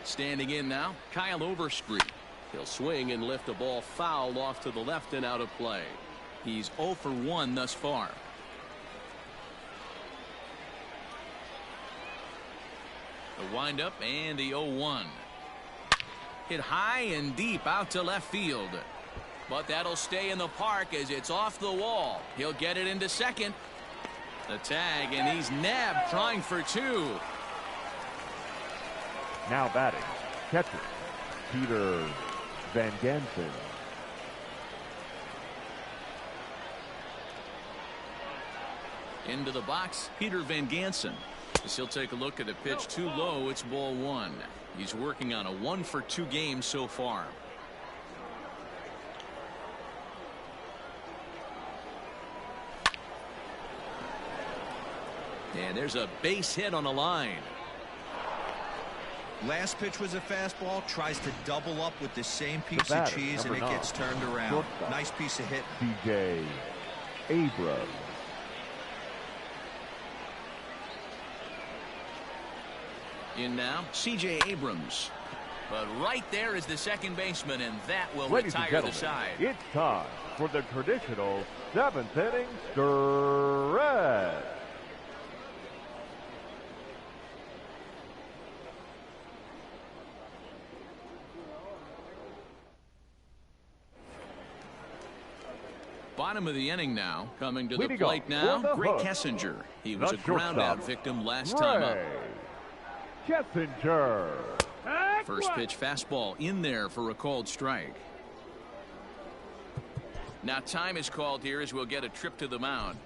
Standing in now, Kyle Overstreet. He'll swing and lift a ball foul off to the left and out of play. He's 0 for 1 thus far. The windup and the 0-1. Hit high and deep out to left field. But that'll stay in the park as it's off the wall. He'll get it into second. The tag, and he's nabbed trying for 2. Now batting, catcher, Peter Van Gansen. Into the box, Peter Van Gansen. As he'll take a look at the pitch too low, it's ball 1. He's working on a 1 for 2 game so far. And there's a base hit on the line. Last pitch was a fastball. Tries to double up with the same piece of cheese, and it gets turned around. Nice piece of hit. DJ Abrams. In now, C.J. Abrams. But right there is the second baseman, and that will Ladies and retire the gentlemen, side. it's time for the traditional 7th inning stretch. Bottom of the inning now. Coming to the Leading plate off now, for the Greg hook. Kessinger. He was The a ground shortstop, out victim last time up. Kessinger. First pitch fastball in there for a called strike. Now time is called here as we'll get a trip to the mound.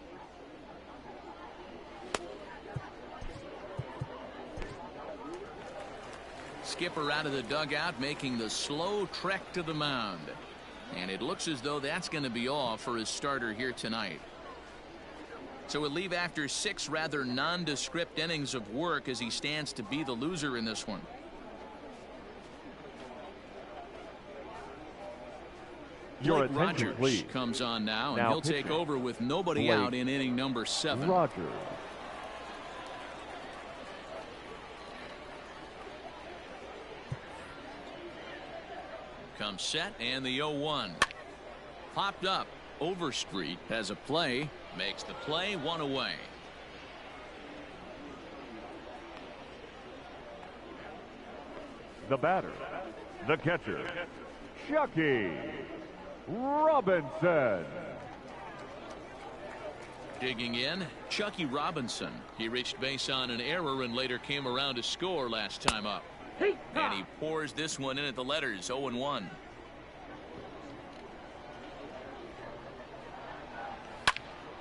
Skipper out of the dugout making the slow trek to the mound. And it looks as though that's going to be all for his starter here tonight. So we'll leave after 6 rather nondescript innings of work as he stands to be the loser in this one. Your Blake attention, Rogers please. comes on now, and Now he'll take pitching. over with nobody Blake out in inning number 7. Rogers. Comes set, and the 0-1. Popped up. Overstreet has a play. Makes the play, 1 away. The batter, the catcher, Chucky Robinson. Digging in, Chucky Robinson. He reached base on an error and later came around to score last time up. And he pours this one in at the letters, 0-1.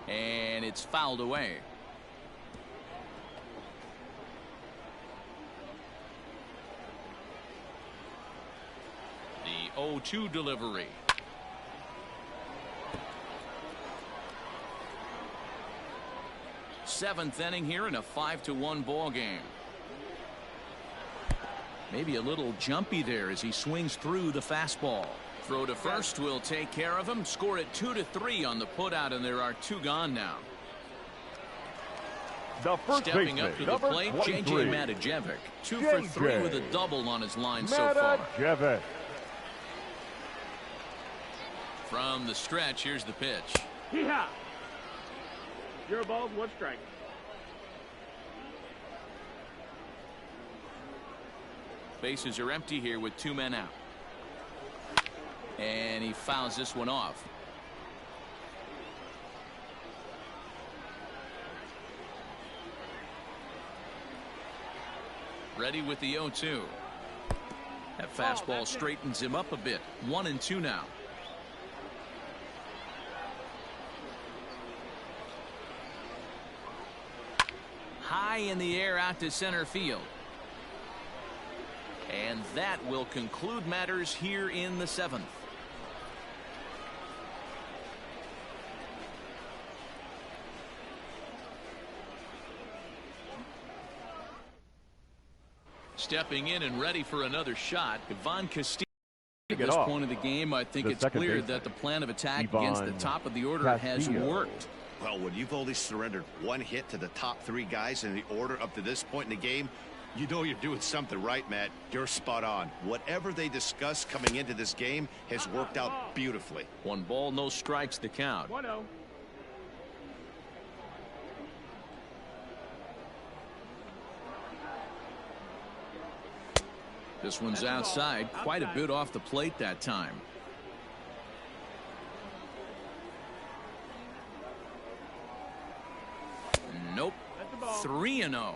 And it's fouled away. The 0-2 delivery. Seventh inning here in a 5-1 ball game. Maybe a little jumpy there as he swings through the fastball. Throw to first will take care of him. Score it 2-3 on the putout, and there are 2 gone now. The first Stepping baseman, up to the number plate, 23. J.J. Matajevic. 2 for 3 with a double on his line so far. Matajevic. From the stretch, here's the pitch. Hee-haw. 0 balls, 1 strike. Bases are empty here with 2 men out. And he fouls this one off. Ready with the 0-2. That fastball straightens him up a bit. 1-2 now. High in the air out to center field. And that will conclude matters here in the 7th. Stepping in and ready for another shot, Ivan Castillo. At this point of the game, I think it's clear that the plan of attack against the top of the order has worked. Well, when you've only surrendered 1 hit to the top 3 guys in the order up to this point in the game, you know you're doing something right, Matt. You're spot on. Whatever they discussed coming into this game has worked out beautifully. 1 ball, no strikes to count. 1-0. This one's outside, quite a bit off the plate that time. Nope. 3-0.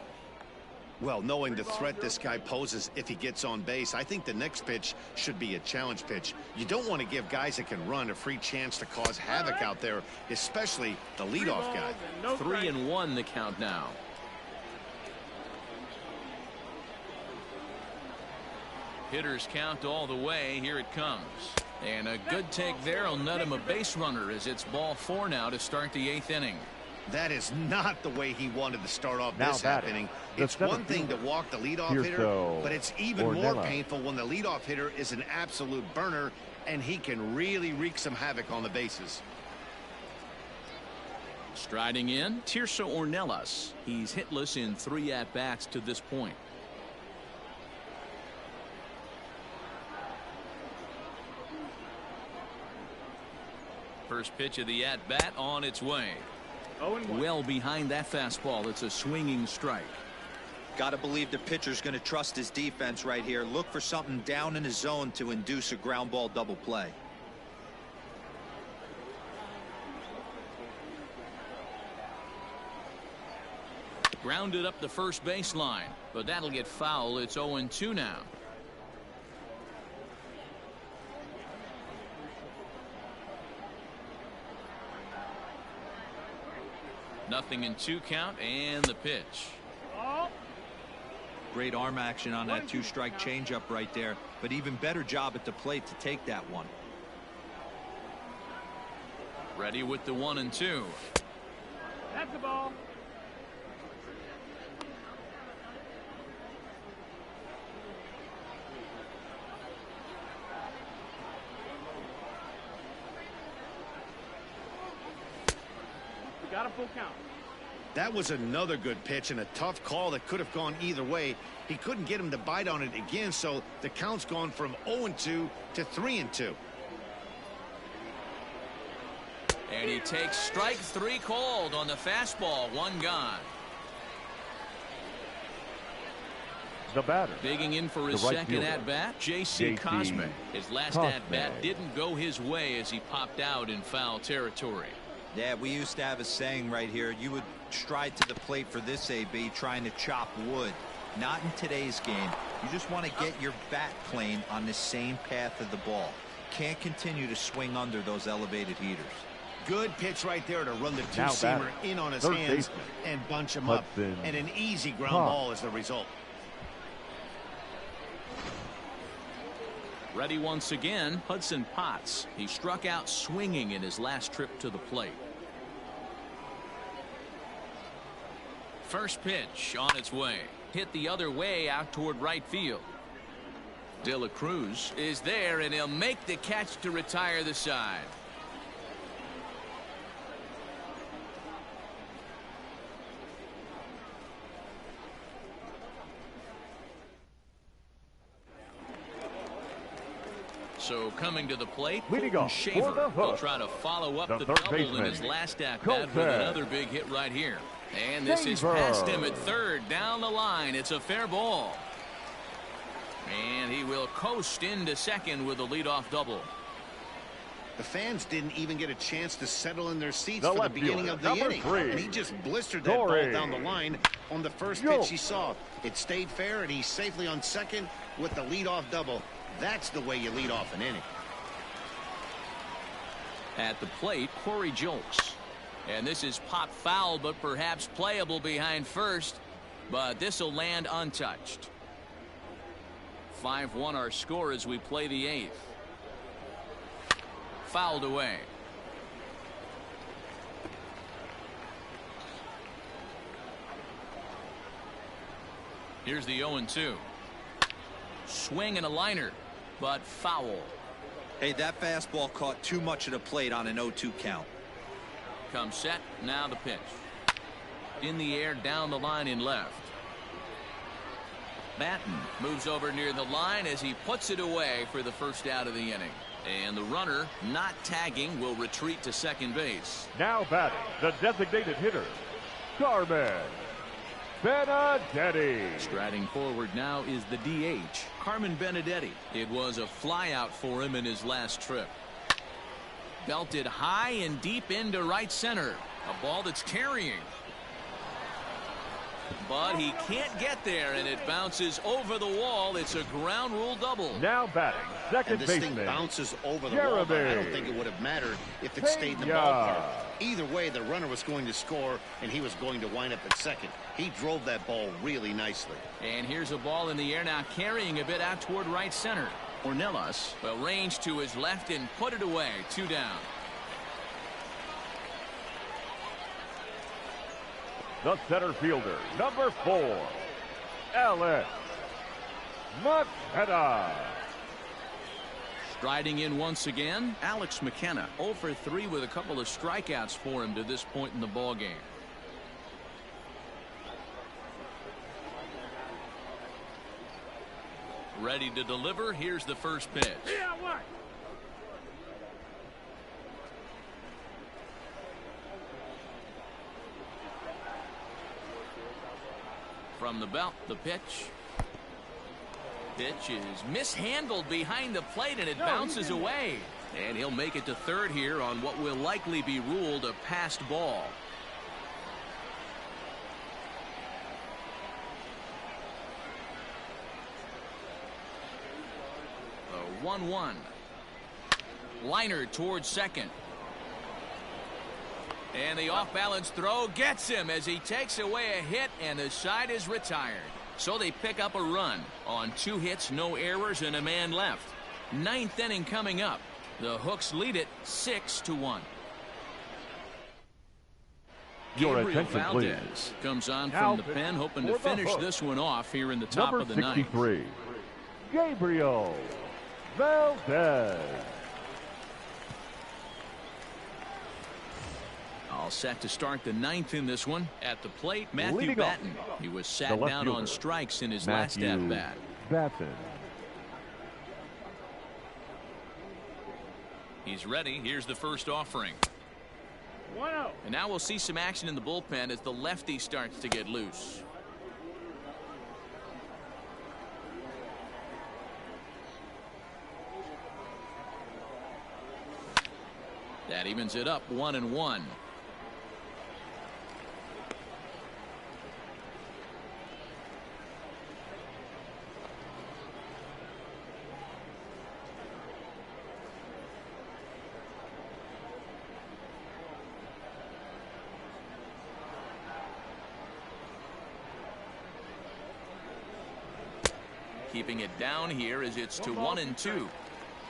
Well, knowing the threat this guy poses if he gets on base, I think the next pitch should be a challenge pitch. You don't want to give guys that can run a free chance to cause havoc out there, especially the leadoff guy. 3-1 the count now. Hitters count all the way. Here it comes. And a good take there will net him a base runner as it's ball 4 now to start the 8th inning. That is not the way he wanted to start off Now this half inning. It's one thing to walk the leadoff hitter, but it's even more painful when the leadoff hitter is an absolute burner and he can really wreak some havoc on the bases. Striding in, Tirso Ornelas. He's hitless in 3 at-bats to this point. First pitch of the at-bat on its way. 0-1. Well behind that fastball. It's a swinging strike. Got to believe the pitcher's going to trust his defense right here. Look for something down in his zone to induce a ground ball double play. Grounded up the first baseline, but that'll get foul. It's 0-2 now. Nothing in 2 count, and the pitch. Great arm action on that 2-strike changeup right there, but even better job at the plate to take that one. Ready with the 1-2. That's the ball. Got a full count. That was another good pitch and a tough call that could have gone either way. He couldn't get him to bite on it again, so the count's gone from 0-2 to 3-2. And he takes strike 3 called on the fastball. 1 gone. The batter. Digging in for his right second fielder, at-bat, J.C. Cosmic. His last at-bat didn't go his way as he popped out in foul territory. Yeah, we used to have a saying right here. You would stride to the plate for this AB trying to chop wood. Not in today's game. You just want to get your bat plane on the same path of the ball. Can't continue to swing under those elevated heaters. Good pitch right there to run the Now two-seamer batting, in on his third hands baseman, and bunch him up. Hudson And an easy ground Potts. ball is the result. Ready once again, Hudson Potts. He struck out swinging in his last trip to the plate. First pitch on its way. Hit the other way out toward right field. De La Cruz is there, and he'll make the catch to retire the side. So coming to the plate, Leading Colton off for Shaver the hook, will try to follow up the third double in baseman, his last at-bat with Colton another big hit right here. And this is past him at third. Down the line. It's a fair ball. And he will coast into second with a leadoff double. The fans didn't even get a chance to settle in their seats The for the left beginning fielder, of the number inning. 3, And he just blistered that ball Torrey. down the line on the first Yo. pitch he saw. It stayed fair, and he's safely on second with the leadoff double. That's the way you lead off an inning. At the plate, Corey Jolks. And this is pop foul, but perhaps playable behind first. But this will land untouched. 5-1 our score as we play the 8th. Fouled away. Here's the 0-2. Swing and a liner, but foul. Hey, that fastball caught too much of the plate on an 0-2 count. Comes set. Now the pitch. In the air, down the line in left. Batten moves over near the line as he puts it away for the first out of the inning. And the runner, not tagging, will retreat to second base. Now batting, the designated hitter, Carmen Benedetti. Striding forward now is the DH, Carmen Benedetti. It was a flyout for him in his last trip. Belted high and deep into right center. A ball that's carrying. But he can't get there, and it bounces over the wall. It's a ground rule double. Now batting, second And this baseman, thing bounces over the wall, but I don't think it would have mattered if it stayed in the ballpark. Either way, the runner was going to score, and he was going to wind up at second. He drove that ball really nicely. And here's a ball in the air now, carrying a bit out toward right center. Ornelas will range to his left and put it away. 2 down. the center fielder, number 4, Alex McKenna. Striding in once again, Alex McKenna, 0 for 3 with a couple of strikeouts for him to this point in the ball game. Ready to deliver. Here's the first pitch. From the belt, the pitch. Pitch is mishandled behind the plate, and it bounces away. And he'll make it to third here on what will likely be ruled a passed ball. The 1-1. Liner towards second. And the off-balance throw gets him as he takes away a hit, and the side is retired. So they pick up a run on 2 hits, no errors, and a man left. 9th inning coming up. The Hooks lead it 6-1. Gabriel Valdez comes on from the pen, hoping to finish this one off here in the top of the ninth. Number 63, Gabriel Valdez. All set to start the 9th in this one. At the plate, Matthew Batten. He was sat down on strikes in his last at-bat. He's ready. Here's the first offering. 1-0. And now we'll see some action in the bullpen as the lefty starts to get loose. That evens it up 1-1. Keeping it down here as it's to 1-2.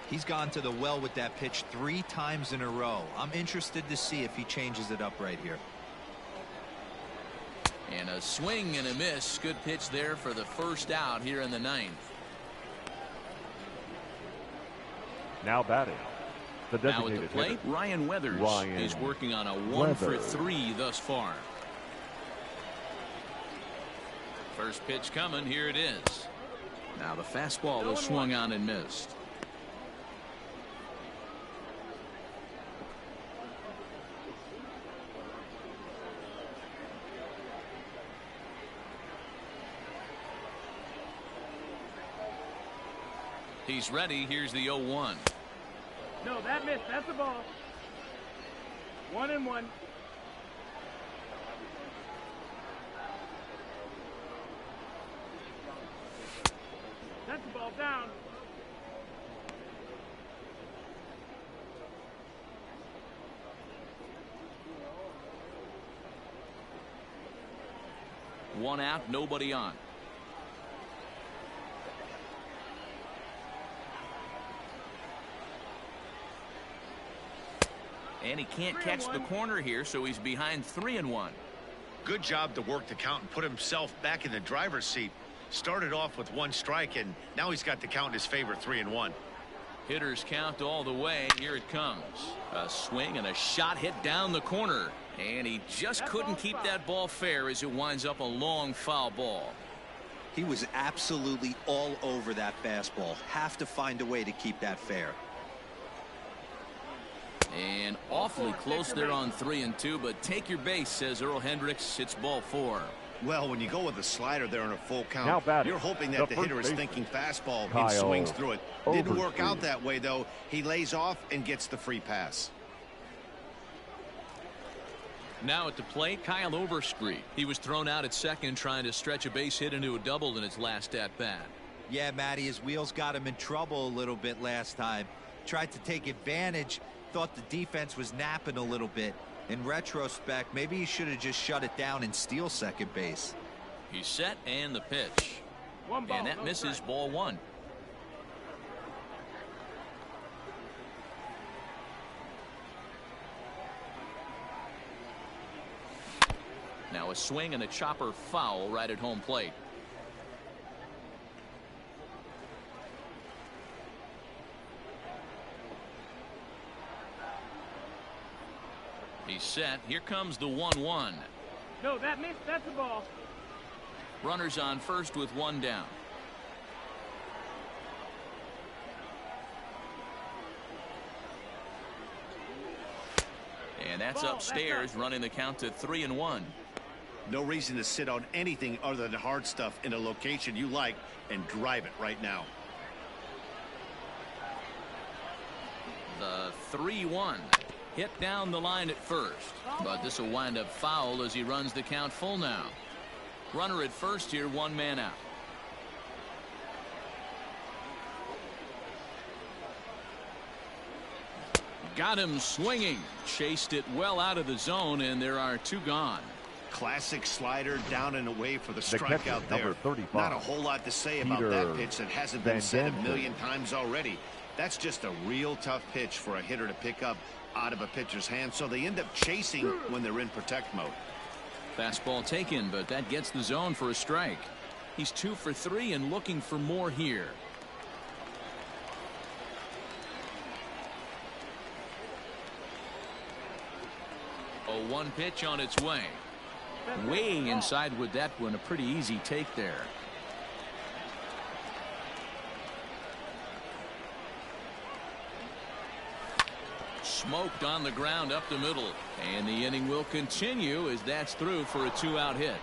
He's gone to the well with that pitch 3 times in a row. I'm interested to see if he changes it up right here. And a swing and a miss. Good pitch there for the first out here in the 9th. Now batting. Now at the plate, Ryan Weathers. He's working on a 1-for-3 thus far. First pitch coming. Here it is. Now the fastball was swung on and missed. He's ready. Here's the 0-1. No, that missed. That's a ball. 1-1. That's the ball down. One out, nobody on. And he can't catch the corner here, so he's behind 3-1. Good job to work the count and put himself back in the driver's seat. Started off with 1 strike, and now he's got the count in his favor, 3-1. Hitters count all the way. Here it comes. A swing and a shot hit down the corner. And he just couldn't keep that ball fair as it winds up a long foul ball. He was absolutely all over that fastball. Have to find a way to keep that fair. And awfully close there on 3-2, but take your base, says Earl Hendricks. It's ball 4. Well, when you go with a slider there in a full count, you're hoping that the hitter is thinking fastball and swings through it. Didn't work out that way, though. He lays off and gets the free pass. Now at the plate, Kyle Overstreet. He was thrown out at second trying to stretch a base hit into a double in his last at-bat. Yeah, Matty, his wheels got him in trouble a little bit last time. Tried to take advantage, thought the defense was napping a little bit. In retrospect, maybe he should have just shut it down and steal second base. He's set, and the pitch. One ball, and that misses strike. ball 1. Now a swing and a chopper foul right at home plate. He's set. Here comes the 1-1. No, that missed. That's a ball. Runners on first with 1 down. And that's upstairs, running the count to 3-1. No reason to sit on anything other than hard stuff in a location you like and drive it right now. The 3-1. Hit down the line at first, but this will wind up foul as he runs the count full now. Runner at first here, 1 man out. Got him swinging. Chased it well out of the zone, and there are 2 gone. Classic slider down and away for the strikeout there. Not a whole lot to say about that pitch that hasn't been said a million times already. That's just a real tough pitch for a hitter to pick up out of a pitcher's hand, so they end up chasing when they're in protect mode. Fastball taken, but that gets the zone for a strike. He's 2 for 3 and looking for more here. A 1 pitch on its way. Way inside with that one. A pretty easy take there. Smoked on the ground up the middle, and the inning will continue as that's through for a 2-out hit.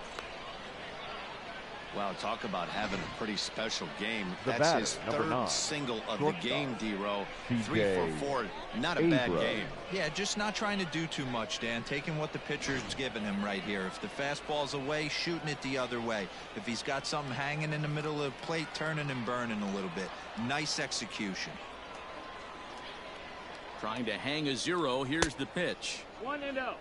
Wow, talk about having a pretty special game. That's his 3rd single of the game, D-Row. 3 for 4, not a bad game. Yeah, just not trying to do too much, Dan. Taking what the pitcher's giving him right here. If the fastball's away, shooting it the other way. If he's got something hanging in the middle of the plate, turning and burning a little bit. Nice execution. Trying to hang a 0. Here's the pitch. 1-0.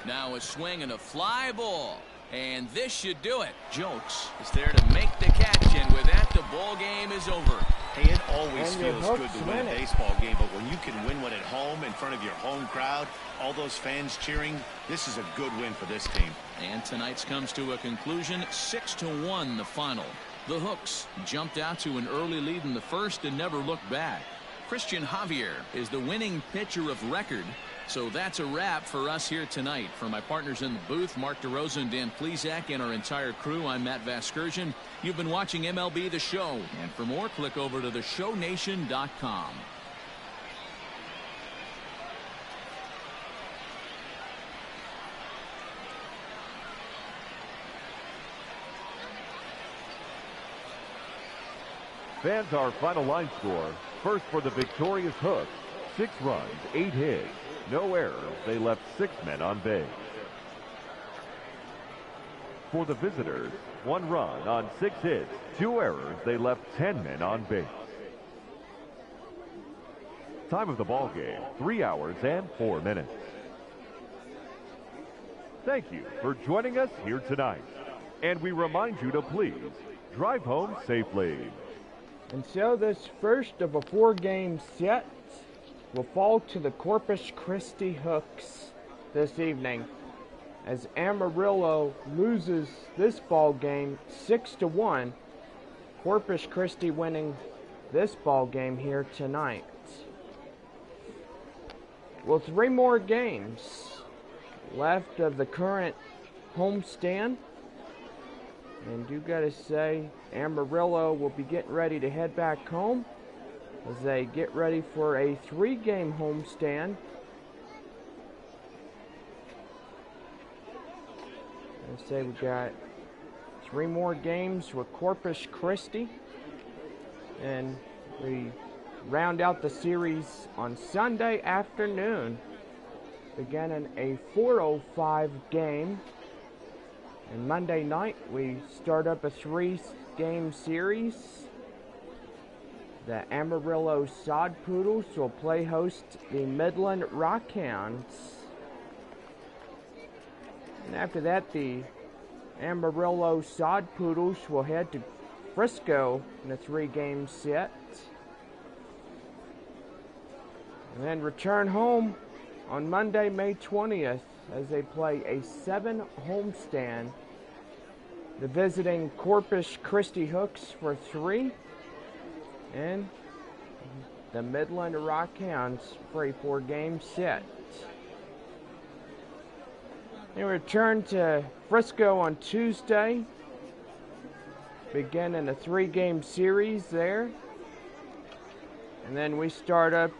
Now a swing and a fly ball, and this should do it. Jokes is there to make the catch, and with that the ball game is over. Hey, it always feels good to win a baseball game, but when you can win one at home in front of your home crowd, all those fans cheering, this is a good win for this team. And tonight's comes to a conclusion, 6-1 the final. The Hooks jumped out to an early lead in the first and never looked back. Christian Javier is the winning pitcher of record. So that's a wrap for us here tonight. For my partners in the booth, Mark DeRosa and Dan Plesac, and our entire crew, I'm Matt Vasgersian. You've been watching MLB The Show. And for more, click over to theshownation.com. Fans, our final line score. First for the victorious Hooks, 6 runs, 8 hits. No errors. They left 6 men on base. For the visitors, 1 run on 6 hits, 2 errors. They left 10 men on base. Time of the ball game, 3 hours and 4 minutes. Thank you for joining us here tonight. And we remind you to please drive home safely. And so this first of a 4-game set will fall to the Corpus Christi Hooks this evening, as Amarillo loses this ball game 6-1. Corpus Christi winning this ball game here tonight. Well, 3 more games left of the current homestand, and you gotta say Amarillo will be getting ready to head back home as they get ready for a 3-game homestand. I say we got 3 more games with Corpus Christi, and we round out the series on Sunday afternoon, beginning a 4:05 game, and Monday night we start up a 3-game series. The Amarillo Sod Poodles will play host the Midland Rockhounds. And after that, the Amarillo Sod Poodles will head to Frisco in a 3-game set. And then return home on Monday, May 20th, as they play a 7 homestand. The visiting Corpus Christi Hooks for 3. And the Midland Rockhounds for a 4-game set. They return to Frisco on Tuesday, beginning a 3-game series there. And then we start up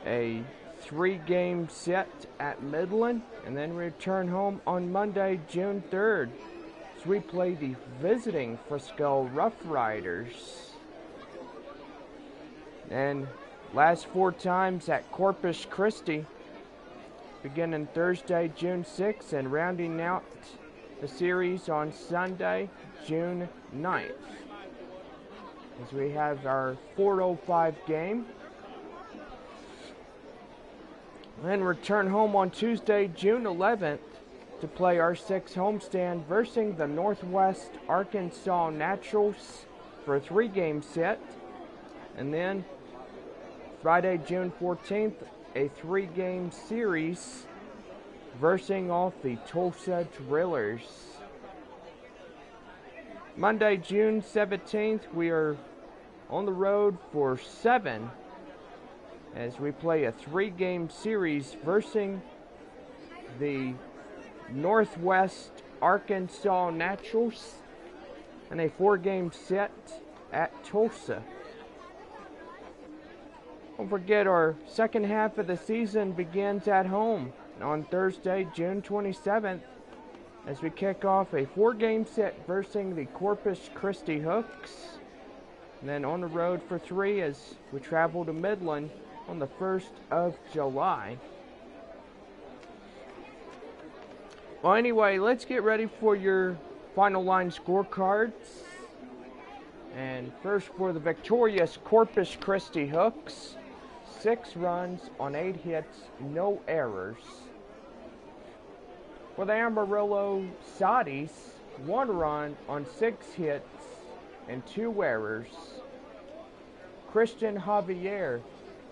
a 3-game set at Midland, and then we return home on Monday, June 3rd, as we play the visiting Frisco Rough Riders. And last 4 times at Corpus Christi, beginning Thursday, June 6th, and rounding out the series on Sunday, June 9th, as we have our 4:05 game. Then return home on Tuesday, June 11th, to play our 6th homestand versus the Northwest Arkansas Naturals for a 3-game set. And then Friday, June 14th, a 3-game series versus off the Tulsa Drillers. Monday, June 17th, we are on the road for 7 as we play a 3-game series versus the Northwest Arkansas Naturals and a 4-game set at Tulsa. Don't forget, our second half of the season begins at home on Thursday, June 27th, as we kick off a 4-game set versus the Corpus Christi Hooks, and then on the road for 3 as we travel to Midland on the 1st of July. Well, anyway, let's get ready for your final line scorecards. And first, for the victorious Corpus Christi Hooks, 6 runs on 8 hits, no errors. For the Amarillo Soddies, 1 run on 6 hits and 2 errors. Christian Javier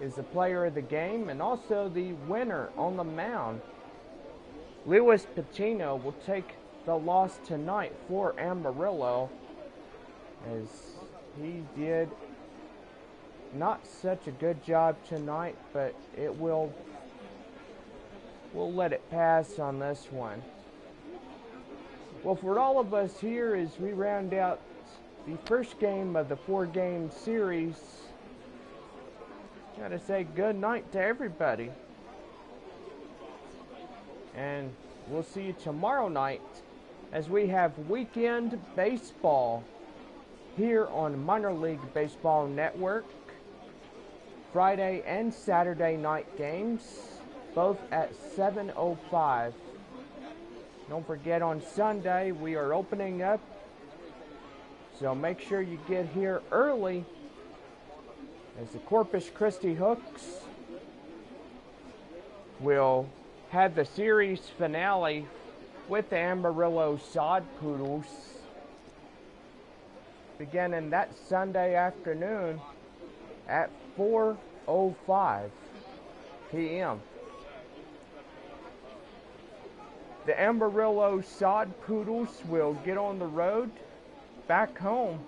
is the player of the game and also the winner on the mound. Lewis Patino will take the loss tonight for Amarillo, as he did not such a good job tonight, but we'll let it pass on this one. Well, for all of us here, as we round out the first game of the 4-game series, gotta say good night to everybody. And we'll see you tomorrow night as we have weekend baseball here on Minor League Baseball Network. Friday and Saturday night games, both at 7:05. Don't forget, on Sunday we are opening up, so make sure you get here early as the Corpus Christi Hooks will have the series finale with the Amarillo Sod Poodles beginning that Sunday afternoon at 4:05 p.m. The Amarillo Sod Poodles will get on the road back home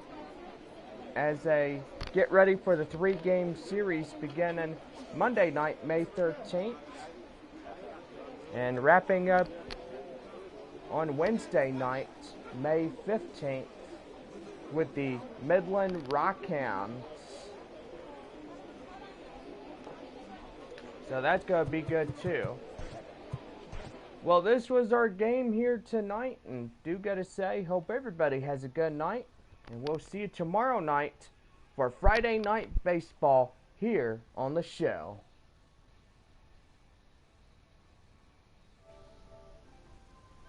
as they get ready for the 3-game series beginning Monday night, May 13th, and wrapping up on Wednesday night, May 15th, with the Midland Rockhounds. So that's going to be good too. Well, this was our game here tonight, and do gotta say, hope everybody has a good night, and we'll see you tomorrow night for Friday night baseball here on the show.